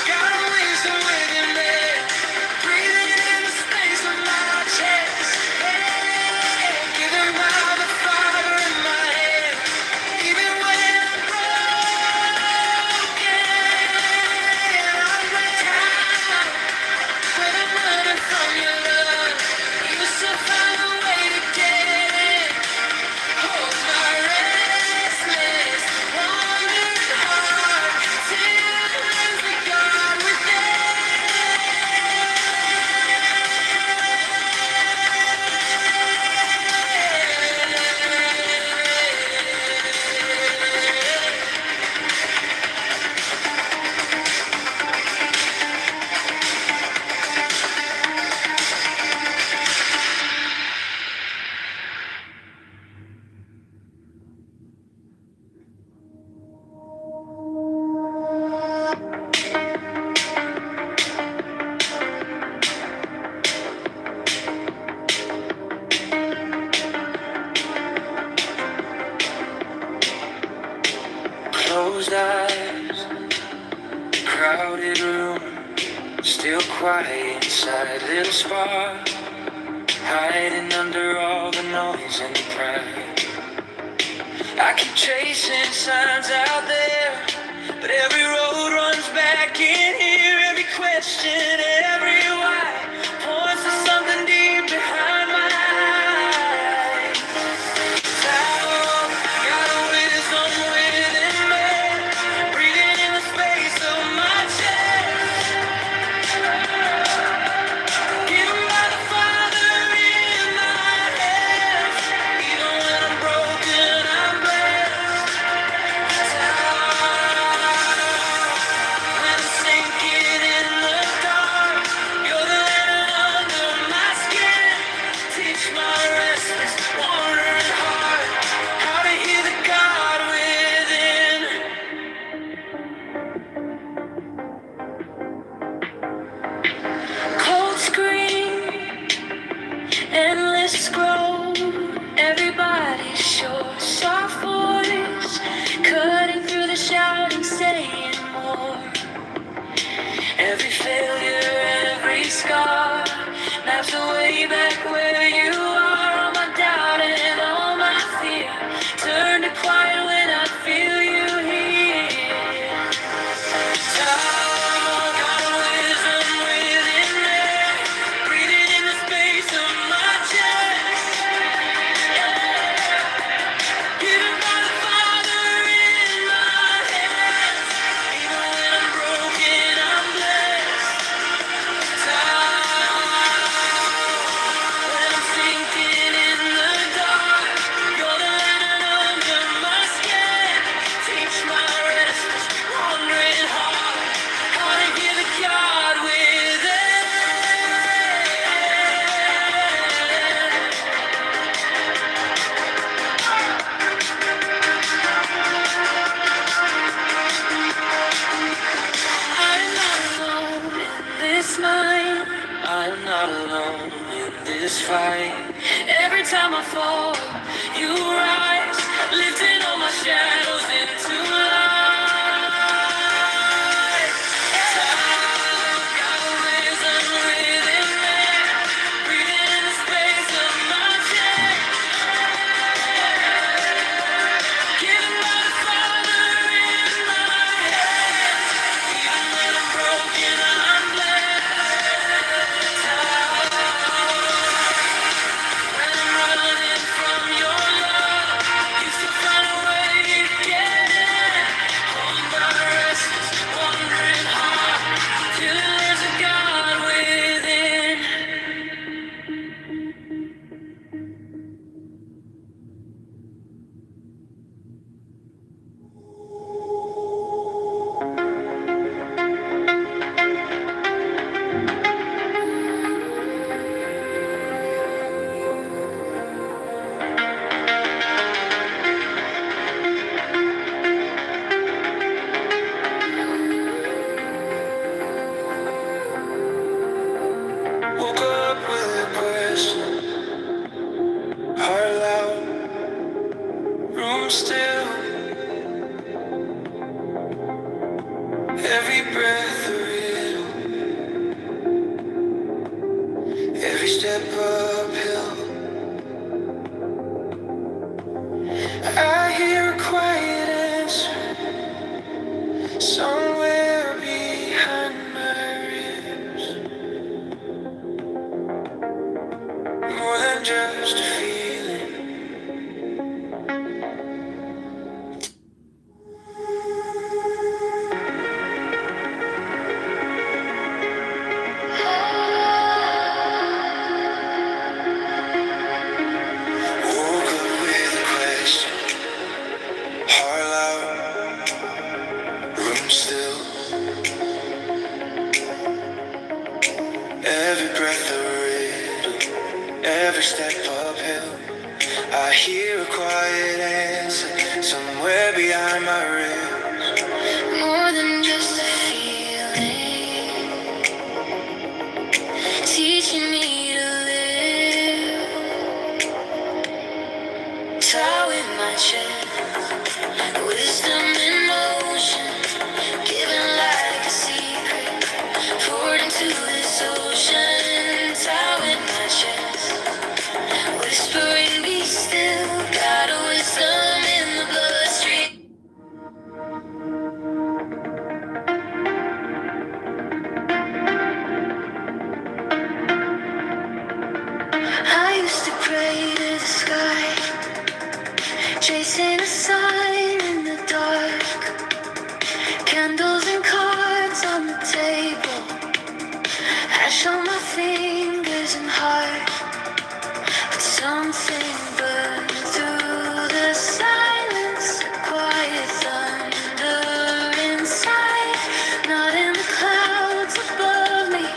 Got a wisdom within me, breathing in the space of my chest. Yeah, given by the Father in my head, even when I'm broken, I'm blessed. When I'm running from your love, you still find a way to get in. crowded room, still quiet inside, little spark, hiding under all the noise and the pride. I keep chasing signs out there, but every road runs back in here. Every question, every why points to something deep behind my eyes. Got a wisdom within me, breathing in the space of my chest. Given by the Father in my hands. Even when I'm broken, I'm blessed. When I'm sinking in the dark, you're the land under my skin. Teach my restless, wandering heart how to hear the God within. Cold scream, endless scroll. Everybody's short, soft voice, cutting through the shouting, saying more. Every failure, every scar, maps the way back where you are. All my doubt and all my fear turn to quiet when I feel you here. Got a wisdom within me, breathing in the space of my chest. Given by the Father in my hands. Even when I'm broken, I'm blessed. When I'm sinking in the dark, you're the land under my skin. Teach my restless, wandering heart how to hear the God within. I'm not alone in this mind. I'm not alone in this fight. Every time I fall, you rise, lifting all my shadows into light. Got a wisdom within me, breathing in the space of my chest. Given by the Father in my hands. Even when I'm broken, I'm blessed. When I'm running from your love, you still find a way to get in. Hold my restless, wandering heart, till there's a God within. Woke up with a question, heart loud, room still, every breath a riddle, every step uphill. I hear a quiet answer somewhere behind my ribs, more than just a feeling. Woke up with a question, heart loud, room still, every breath a riddle, every step uphill. I hear a quiet answer somewhere behind my ribs. More than just a feeling, teaching me to live. Tie with my chest, wisdom in motion, giving like a seed. Chasing a sign in the dark, candles and cards on the table, ash on my fingers and heart. But something burned through the silence, quiet thunder inside, not in the clouds above me,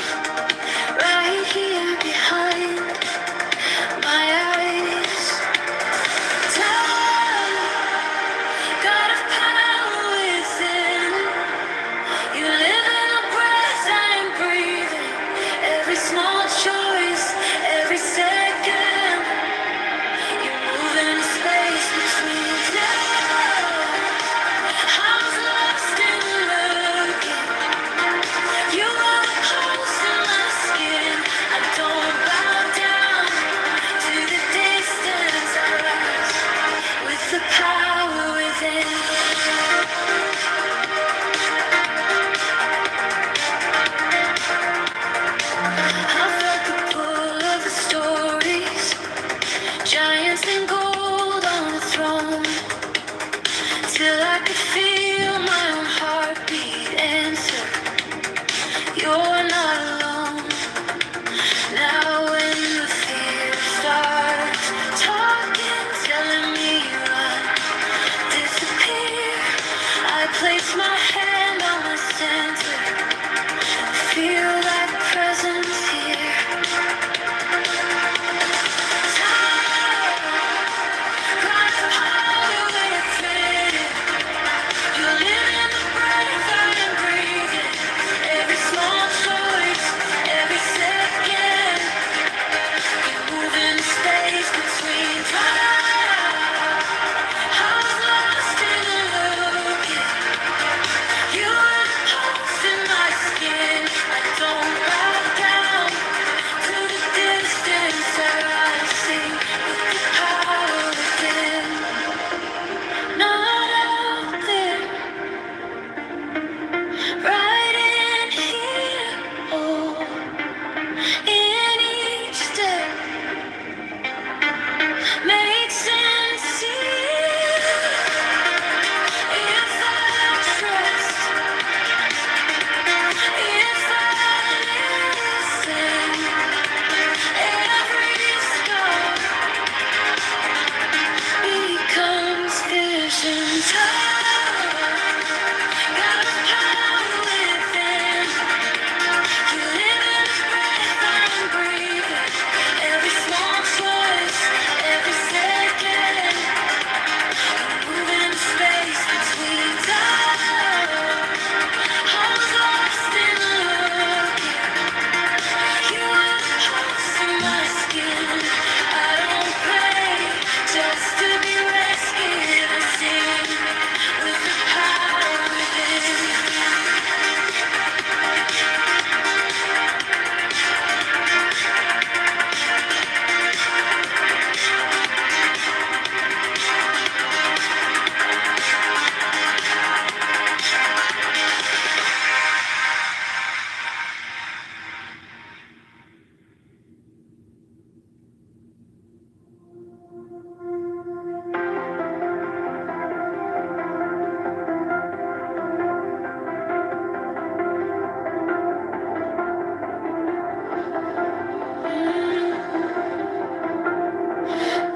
right here behind my eyes. Time, God of power within. You live in the breath I'm breathing. Every small choice, every second. You move in space between time. I was lost in looking. You are the pulse in my skin. I don't bow down to the distance I rise with the power within. I felt the pull of the stories, giants in gold on the throne, till I could feel my own heartbeat answer. You're not alone. Now when the fear starts talking, telling me run, disappear, I place my hand on my center, feel that presence here. Right in here, oh, in each step makes sense here. If I trust, if I listen, every scar becomes vision. Got power within. You live in the breath I'm breathing. Every small choice, every second, moving space between time. I was lost in looking. You were the pulse in my skin. I don't pray just to be rescued and sing with the power within.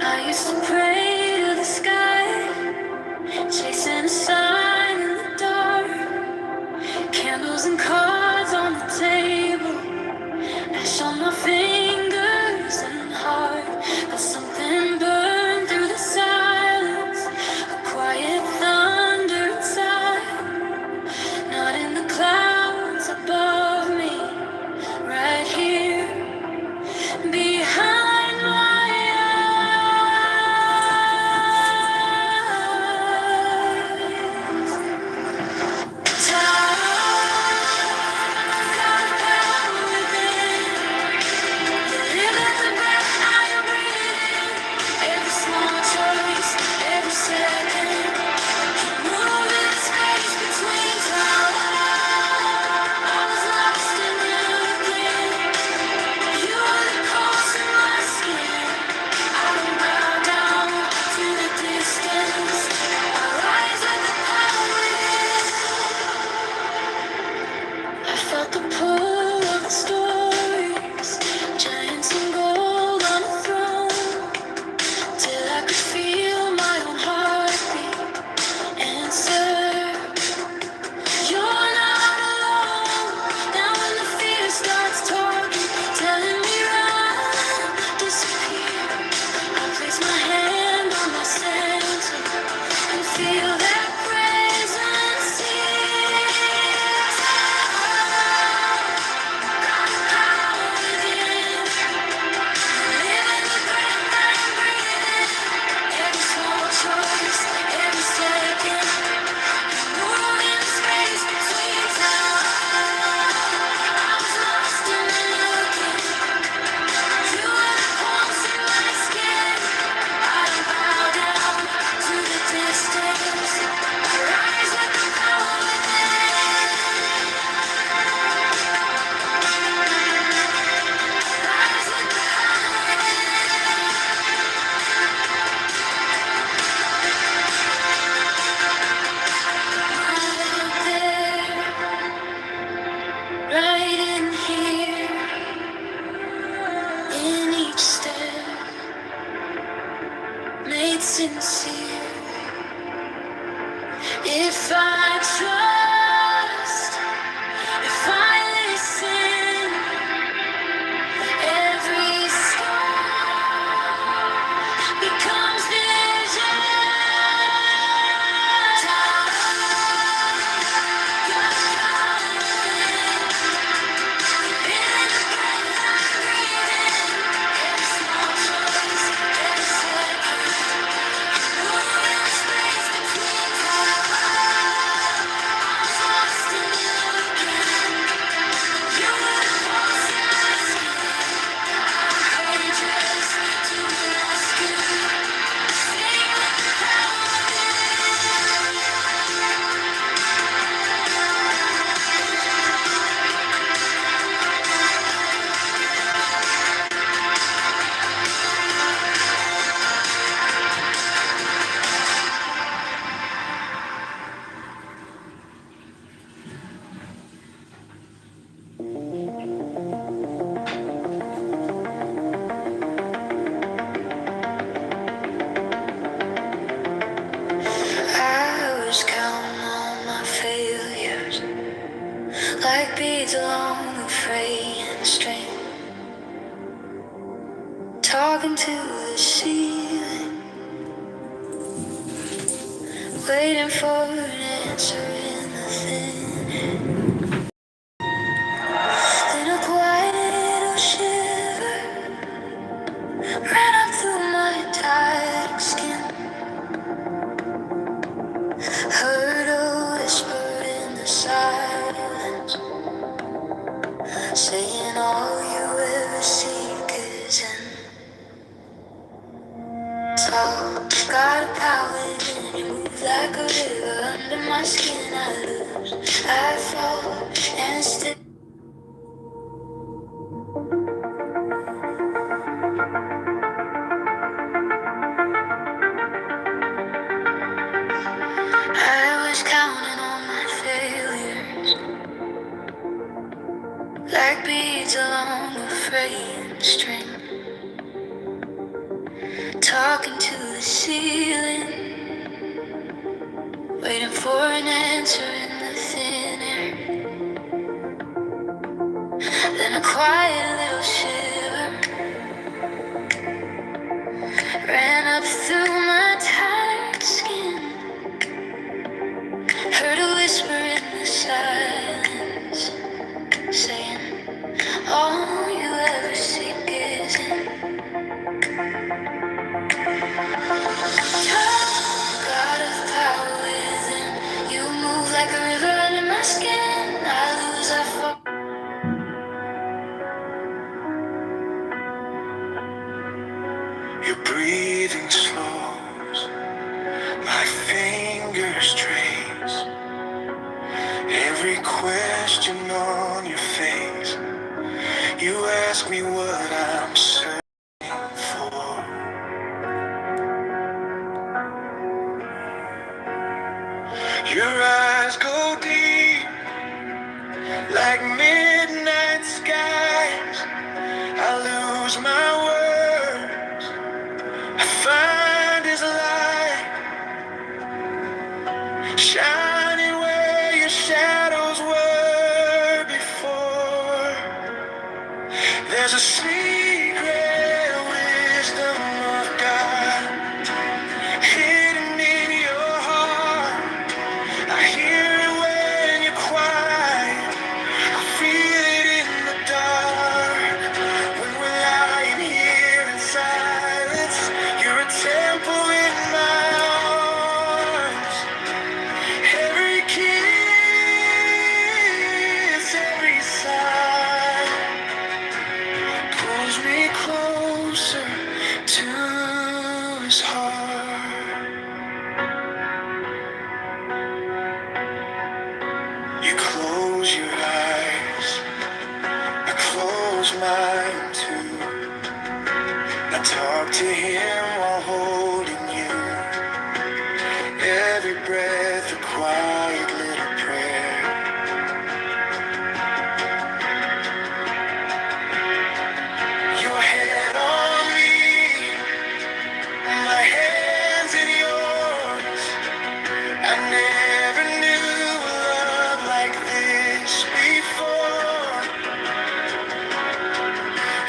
I used to pray to the sky, chasing a sign in the dark. Candles and cards on the table, ash on my fingers and heart. But something burned through the silence, a quiet thunder inside, not in the clouds above me, right here behind my eyes. Time, got power within. You live in the breath I am breathing. the pull of the stories, giants and gold on the throne, till I could feel my own heartbeat answer. You're not alone. Now when the fear starts talking, telling me run, disappear, I place my hand on my center and feel that presence here. Power within, living the breath I'm breathing. Every small choice, every second, moving space between time. I was lost in the looking. You were the pulse in my skin. I don't bow down to the distance. I rise with the power within. Rise with the power within. Right there, right in here, in each step, made sincere. If I trust, if I listen, every scar becomes vision. You're calling, in the breath I'm breathing. Every small choice, every second, moving space between time. I was lost in the looking. You were the pulse in my skin. Courageous to the rescue. Sing with the power within. I was counting on my failures, like beads along a fraying string, talking to the ceiling, waiting for an answer in the thin. Then a quiet little shiver ran up through my tired skin. Heard a whisper in the silence, saying all you ever seek is in talk. Got a power in you, move like a river under my skin. I lose, I fall, and still I was counting on my failures, like beads along a fraying string, talking to the ceiling, waiting for an answer in the thin air. Then a quiet little shiver ran up through my tired skin. Heard a whisper in the silence, saying all you ever seek is in touch. God of power within you, move like a river under my skin. I lose, I fall. Your breathing slows, my fingers trace every question on your face. You ask me what I'm searching for. Your eyes go deep like mirrors. find His light, shining where your shadows were before. There's a secret wisdom of God hidden in your heart. I hear it when you're quiet. I feel it in the dark. When we're lying here in silence, you're a temple in my arms. Every kiss, every sigh pulls me closer to His heart. You close your eyes, I close mine too. I talk to Him while holding you. Every breath a quiet little prayer. Your head on me, my hands in yours. I never knew a love like this before.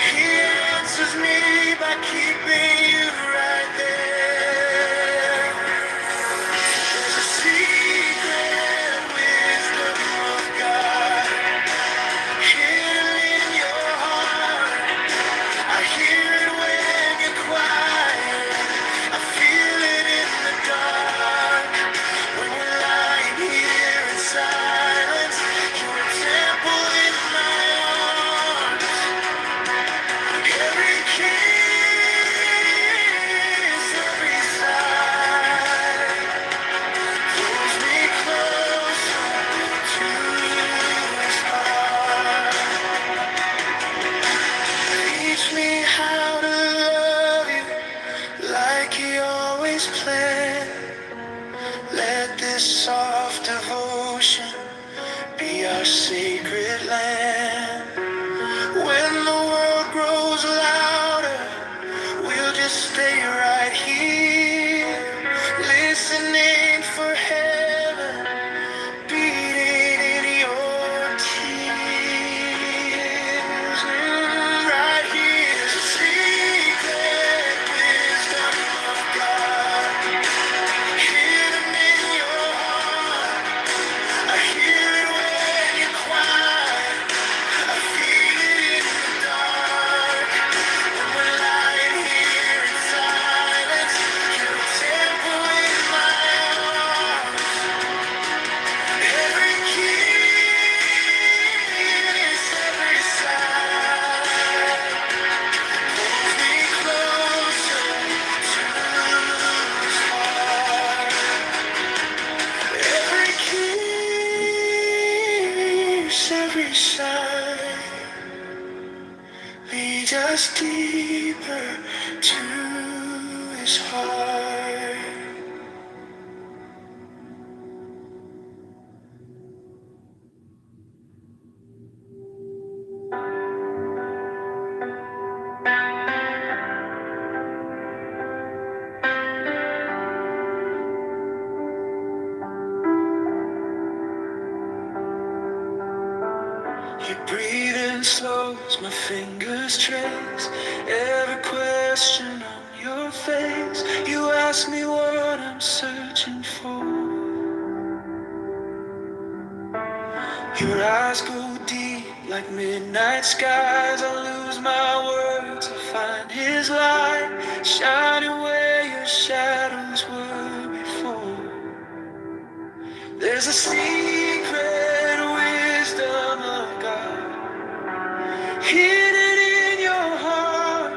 He answers me by keeping you right there. There's a secret wisdom of God hidden in your heart. I hear it when you're quiet. I feel it in the dark. When we're lying here in silence, you're a temple in my arms. Every kiss, every sigh pulls me closer to His heart. Teach me how to love you like He always planned. Let this soft devotion be our sacred land. When the world grows louder, we'll just stay right here, listening for heaven beating in your tears. Right here's a secret wisdom of God hidden in your heart. I hear it when you're quiet. I feel it in the dark. When we're lying here in silence, you're a temple in my arms. Every kiss, every sigh pulls me closer to His heart. Every kiss, every sigh leads us deeper to His heart. Your breathing slows, my fingers trace every question on your face. You ask me what I'm searching for. Your eyes go deep like midnight skies. I lose my words, I find His light shining where your shadows were before. There's a secret wisdom of God hidden in your heart.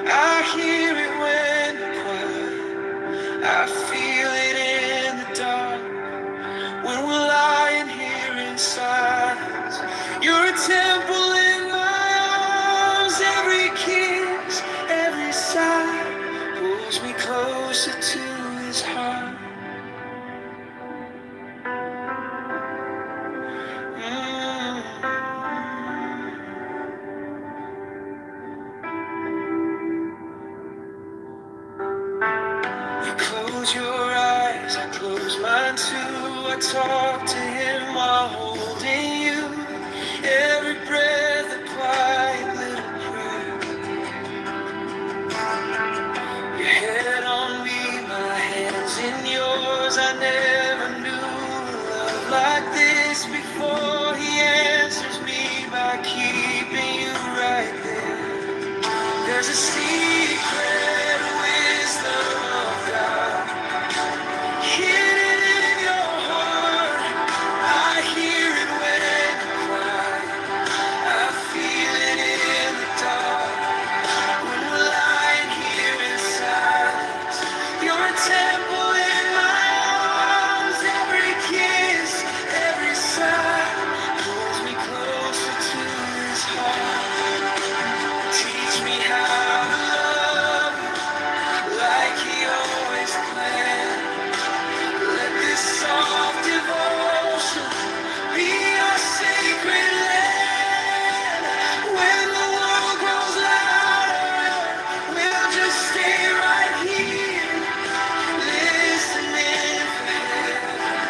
I hear it when you're quiet. I feel it in the dark. When we're lying here in silence, you're a temple in my arms. Every kiss, every sigh pulls me closer to His heart. talk to him while holding you. Every breath a quiet little prayer. Your head on me, my hands in yours. I never knew love like this before. He answers me by keeping you right there. There's a secret wisdom of God hidden in your heart. I hear it when you cry. I feel it in the dark. When we're lying here in silence, you're a temple in my arms. Every kiss, every sigh pulls me closer to his heart. Teach me how to love you like he always planned. Let this soft devotion be our sacred land. When the world grows louder, we'll just stay right here, listening for heaven,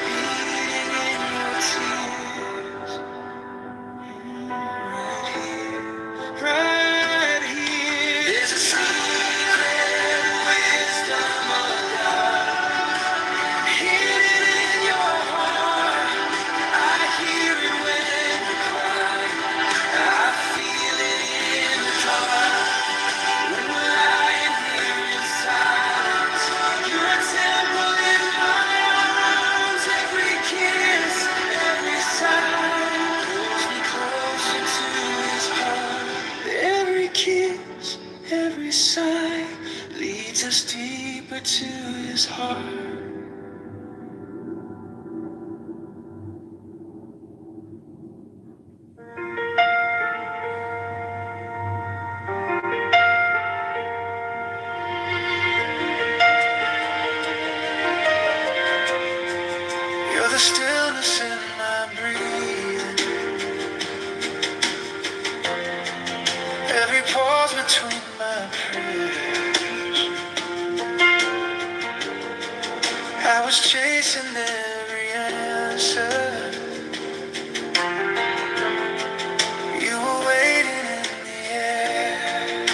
beating in your tears. Right here, right here. There's a secret wisdom of God hidden in your heart. I hear it when you cry. I feel it in the dark. When we're lying here in silence, you're a temple in my arms. Every kiss, every sigh pulls me closer to his heart. Every kiss, every sigh leads us deeper to his heart. You're the stillness in my breathing. Every pause between my prayers. I was chasing every answer. You were waiting in the air.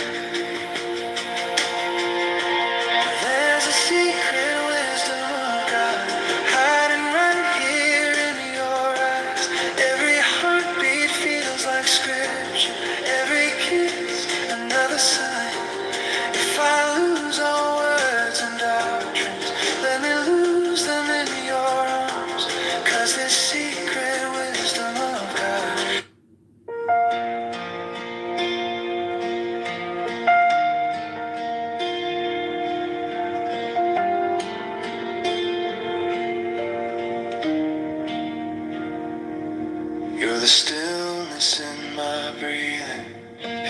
There's a secret wisdom of God hiding right here in your eyes. Every heartbeat feels like scripture. Every kiss, another sign. If I lose all words and doctrines, let me lose them in your arms. 'Cause this secret wisdom of God. You're the stillness in my breathing.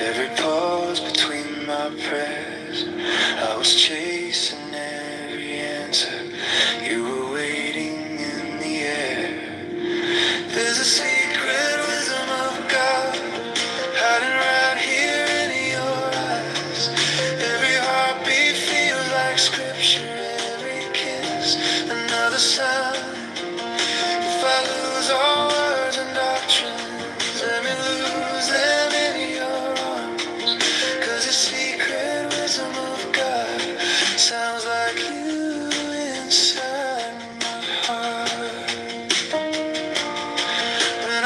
Every pause between my prayers. I was chasing every answer. You were waiting in the air. There's a secret wisdom of God hiding right here in your eyes. Every heartbeat feels like scripture. Every kiss, another sign. If I lose all words and doctrines, let me lose them in your arms. 'Cause the secret wisdom of God sounds like you inside my heart. When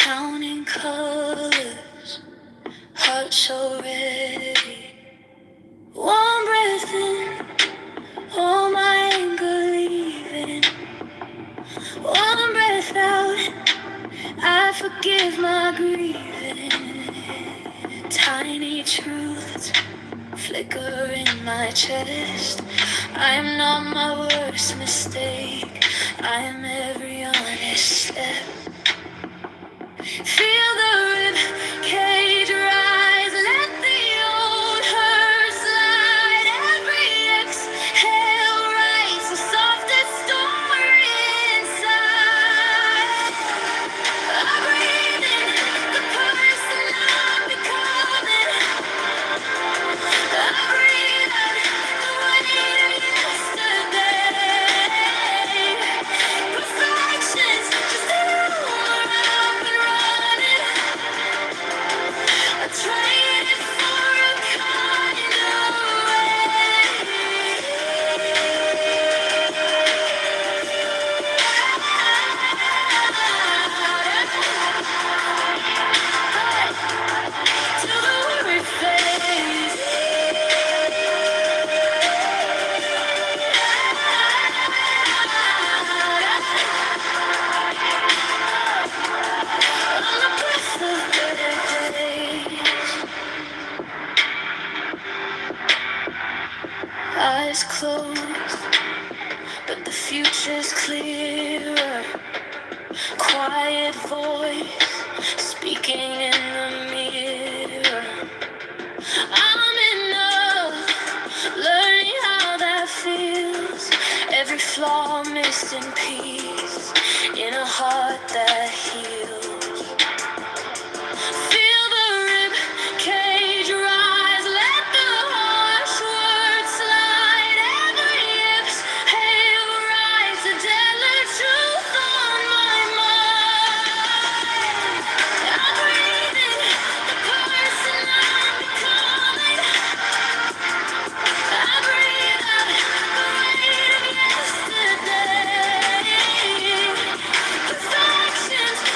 counting colors, heart so ready. One breath in, all my anger leaving. One breath out, I forgive my grieving. Tiny truths flicker in my chest. I am not my worst mistake. I am every honest step. Feel the rib cage rise. Let the old hurt slide. Every exhale writes the softest story inside. I breathe in the person I'm becoming. I breathe out the weight of yesterday. Perfection's just a rumor I've been running. I traded for a kinder way. Till the worry fades. On the breath of days. Eyes closed, but the future's clearer. Quiet voice speaking in the mirror. I'm enough, learning how that feels. Every flaw missed in peace, in a heart that heals. Feel the rib cage rise, let the harsh words slide. Every exhale writes a deadly truth on my mind. I'm breathing the person I'm becoming. I breathe out the weight of yesterday. Perfection's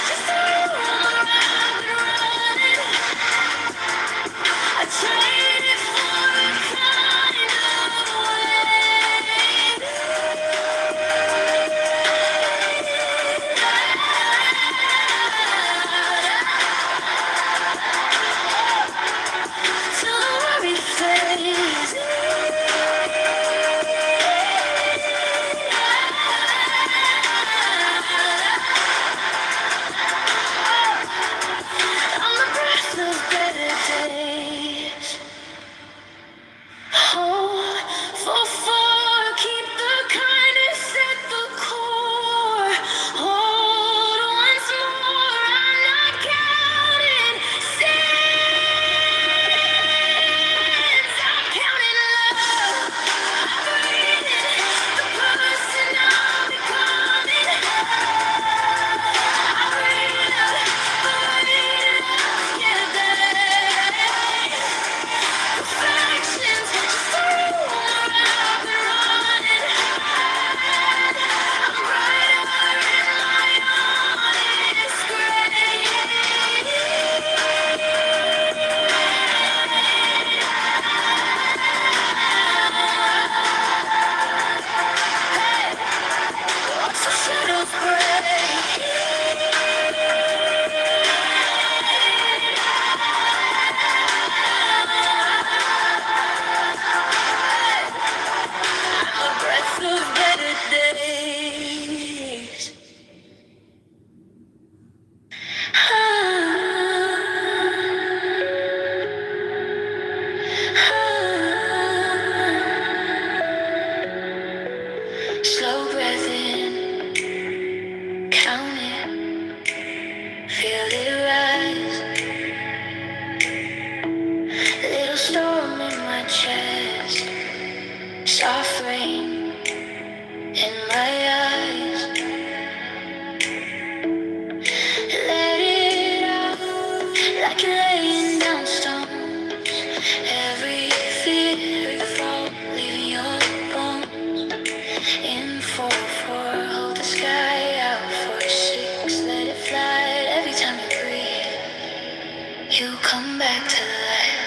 you come back to life.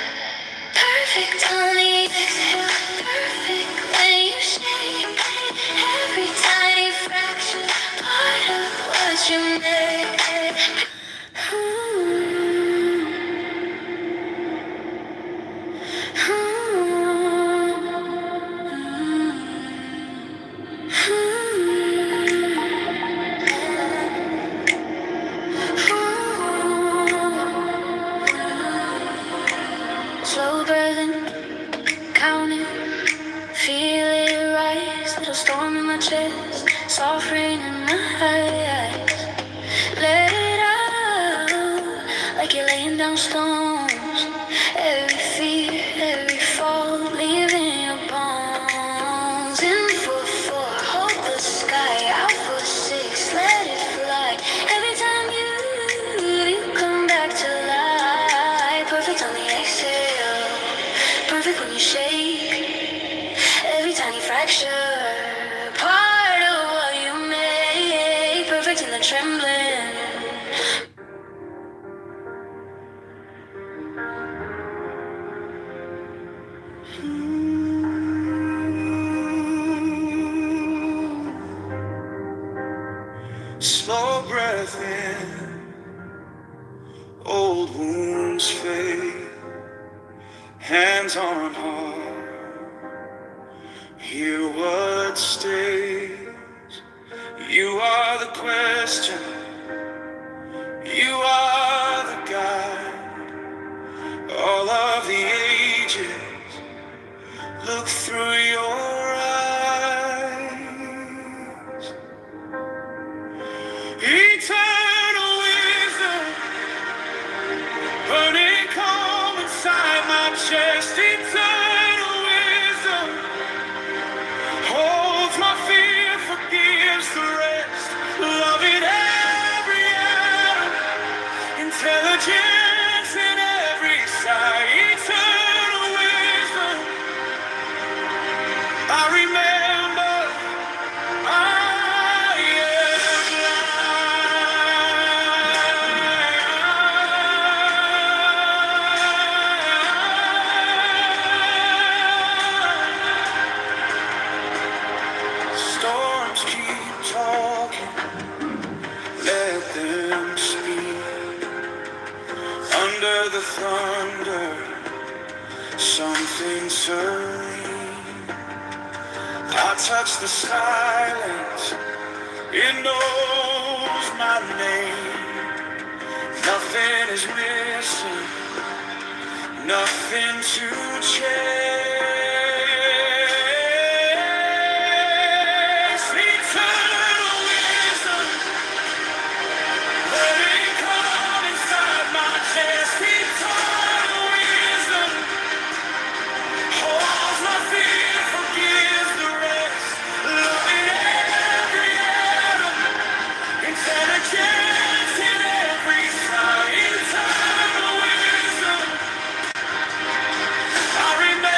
Perfect on the exhale, perfect when you shake. Every tiny fraction, part of what you made. Slow breathing, counting, feel it rise. Little storm in my chest, soft rain in my eyes. Let it out, like you're laying down stones. Every fear, every fall, leaving your bones. In for four, hold the sky. Out for six, let it fly. Every time you come back to life. Perfect on the exhale, perfect when you shake. Every tiny fracture, part of what you make. Perfect in the trembling. Slow breath in, old wounds fade. Hands on heart, hear what stays. You are the question, you are the guide. All of the ages look through your eyes. Eternal wisdom, burning calm inside my chest. Eternal wisdom holds my fear, forgives the rest. Love in every atom, intelligence in every sigh. Eternal wisdom, I remember I am blind. Storms keep talking, let them speak. Under the thunder, something serene. I touch the silence, it knows my name. Nothing is missing, nothing to chase. Eternal wisdom, let it come inside my chest. Eternal wisdom holds my fear, forgives the rest. Love in every atom, intelligence in every sign. Eternal wisdom, I remember.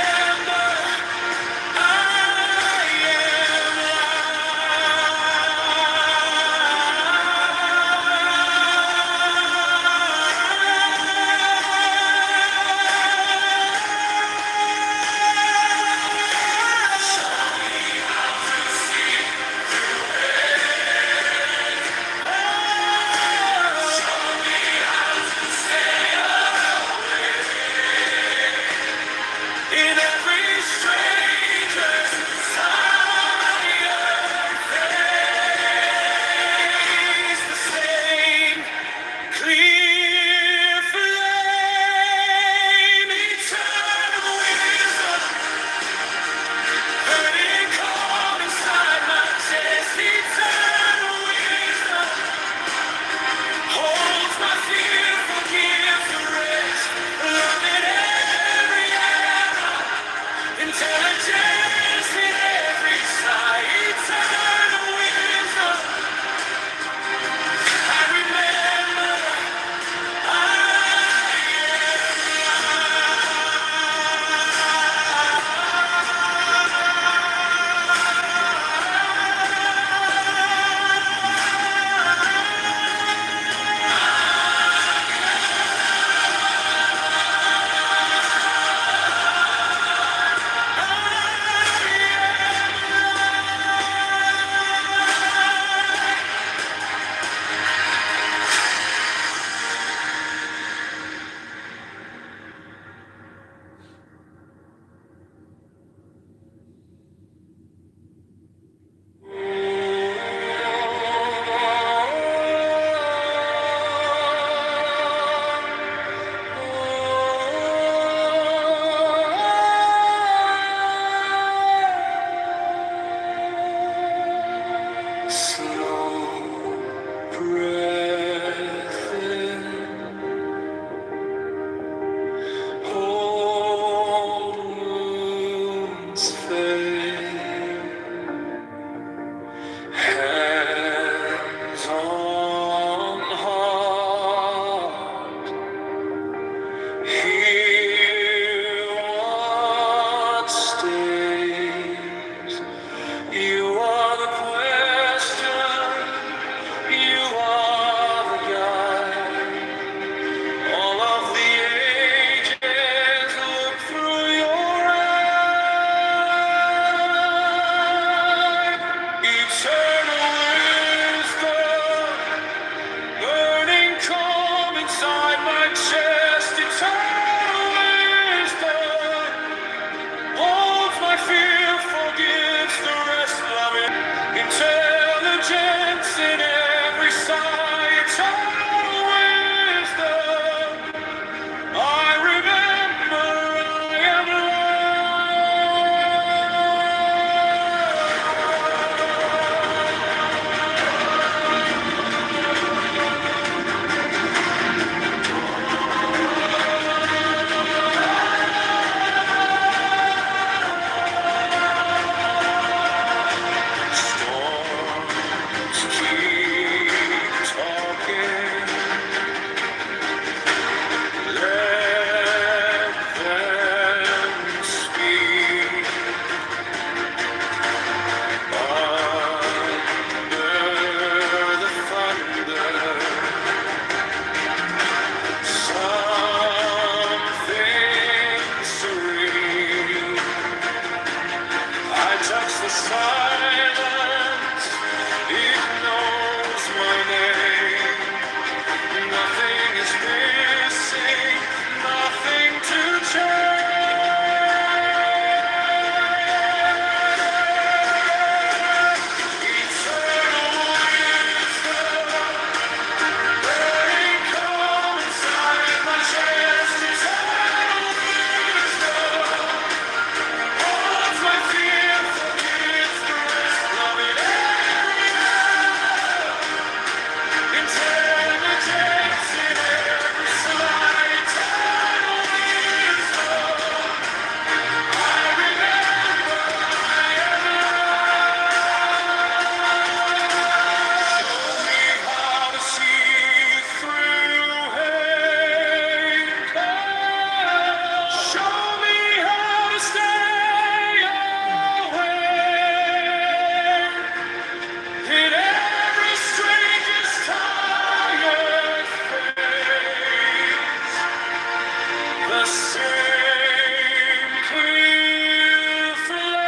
same clear flag.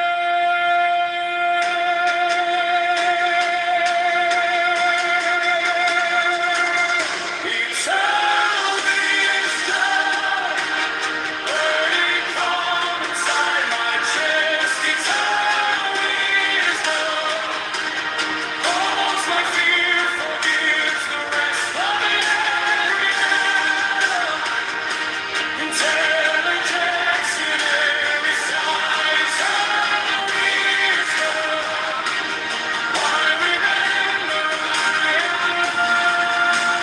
He tells me it's done. Burning calm inside my chest. He tells me it's done. Holds my fear, forgives the rest of it. Intelligence in every side. Tell me it's done. I remember I am alive.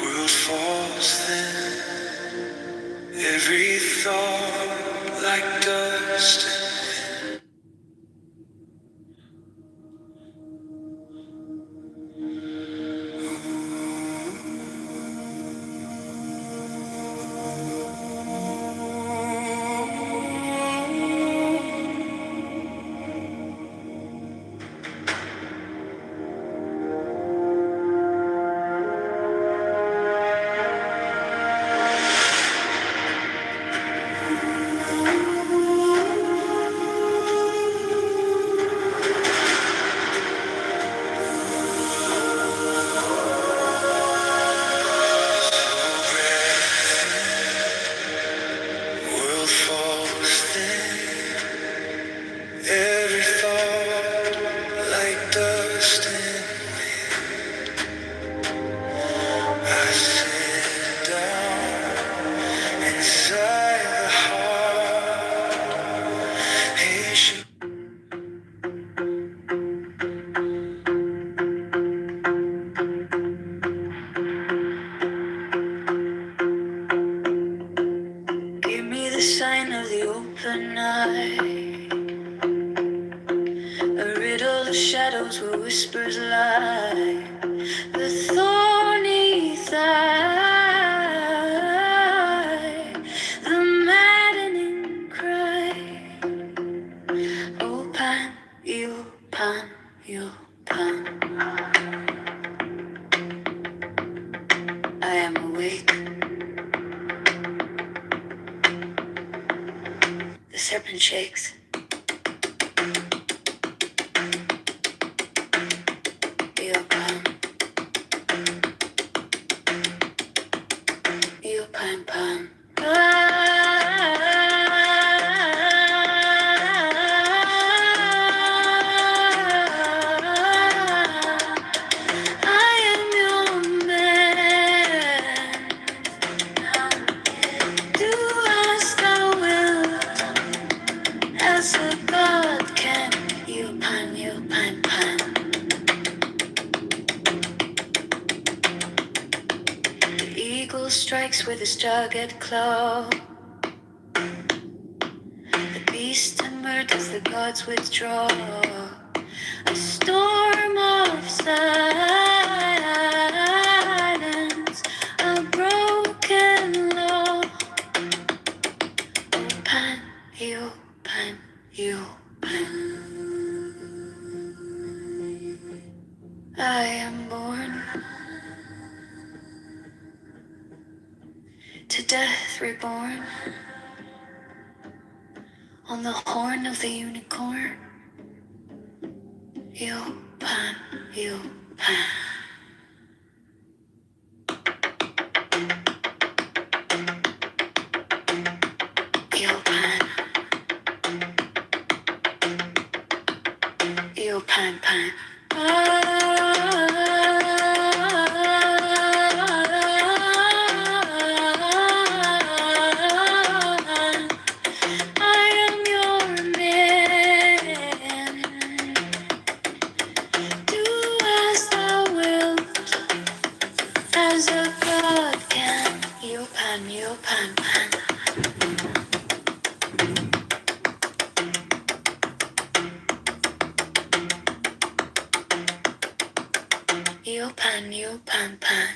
World falls thin, every thought like dust. World falls thin, every thought like dust. And I sit down inside the heart. Patient. Give me the sign of the open eye, a riddle of shadows where whispers lie, the thorny thigh, the maddening cry. Oh, pan, you pan, you pan. I am awake. The serpent shakes. You pan. You pan pan. I am your man. Do as thou wilt, as a god can. You pan, pan. The eagle strikes with his jagged claw. The beast emerges, the gods withdraw. A storm of silence, a broken law. Oh, pan, you pan, you pan. I am born to death reborn on the horn of the unicorn. Yupan, yupan. Yupan. Yupan pan. I am your man. Do as thou wilt, as a god can. Yupan, yupan pan. Yupan, yupan pan.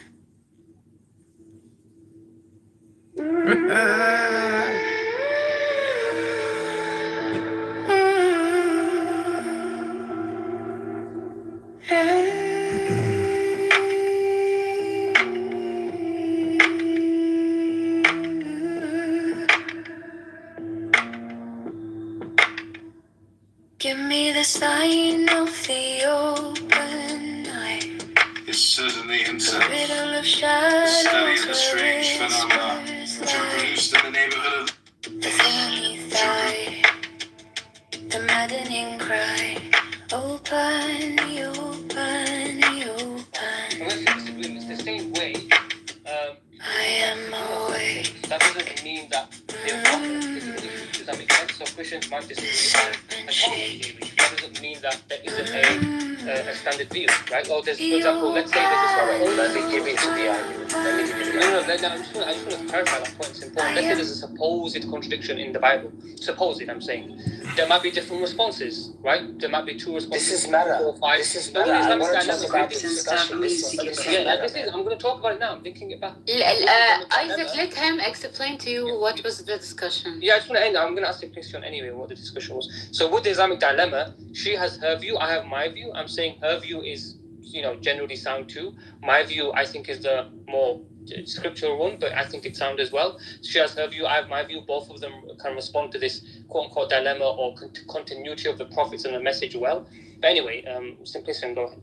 Give me the sign of the open eye. Is certainly himself. Riddle of The shadows, study of the strange phenomena whispers which are produced in the neighborhood of the thinly thigh, the maddening cry. Open, open, open. It's the same way. I am awake. That doesn't mean that they're wrong. Does that make sense? So Christians might disagree on atonement theory. That doesn't mean that there isn't a standard view, right? Or there's, for example, let's say there's a Let me give you the argument. Let me give you the argument. I just want to clarify that point. It's important. Let's say there's a supposed contradiction in the Bible. Supposed, I'm saying. There might be different responses, right? There might be two responses. This is meta. 4, 5. This is meta. I want to talk about this discussion. I'm going to talk about it now. I'm thinking it back. Isaac, let him explain to you what was the discussion. Yeah, I just want to end. I'm going to ask the question anyway, what the discussion was. So with the Islamic dilemma, she has her view, I have my view. I'm saying her view is, generally sound too. My view, I think, is the more scriptural one, but I think it's sound as well. She has her view, I have my view. Both of them can respond to this quote-unquote dilemma or continuity of the prophets and the message well. But anyway, Simplicity, go ahead.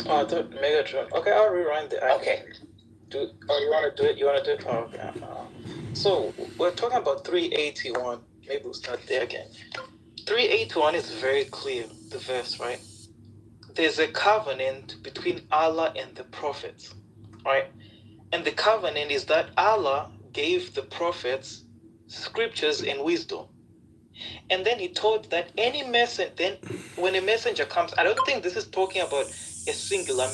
Oh, Megatron. Okay, I'll rewind the argument. Okay. You want to do it? You want to do it? Oh, okay. So we're talking about 381. Maybe we'll start there again. 381 is very clear, the verse, right? There's a covenant between Allah and the prophets, right? And the covenant is that Allah gave the prophets scriptures and wisdom. And then he told that any messenger, then when a messenger comes, I don't think this is talking about a singular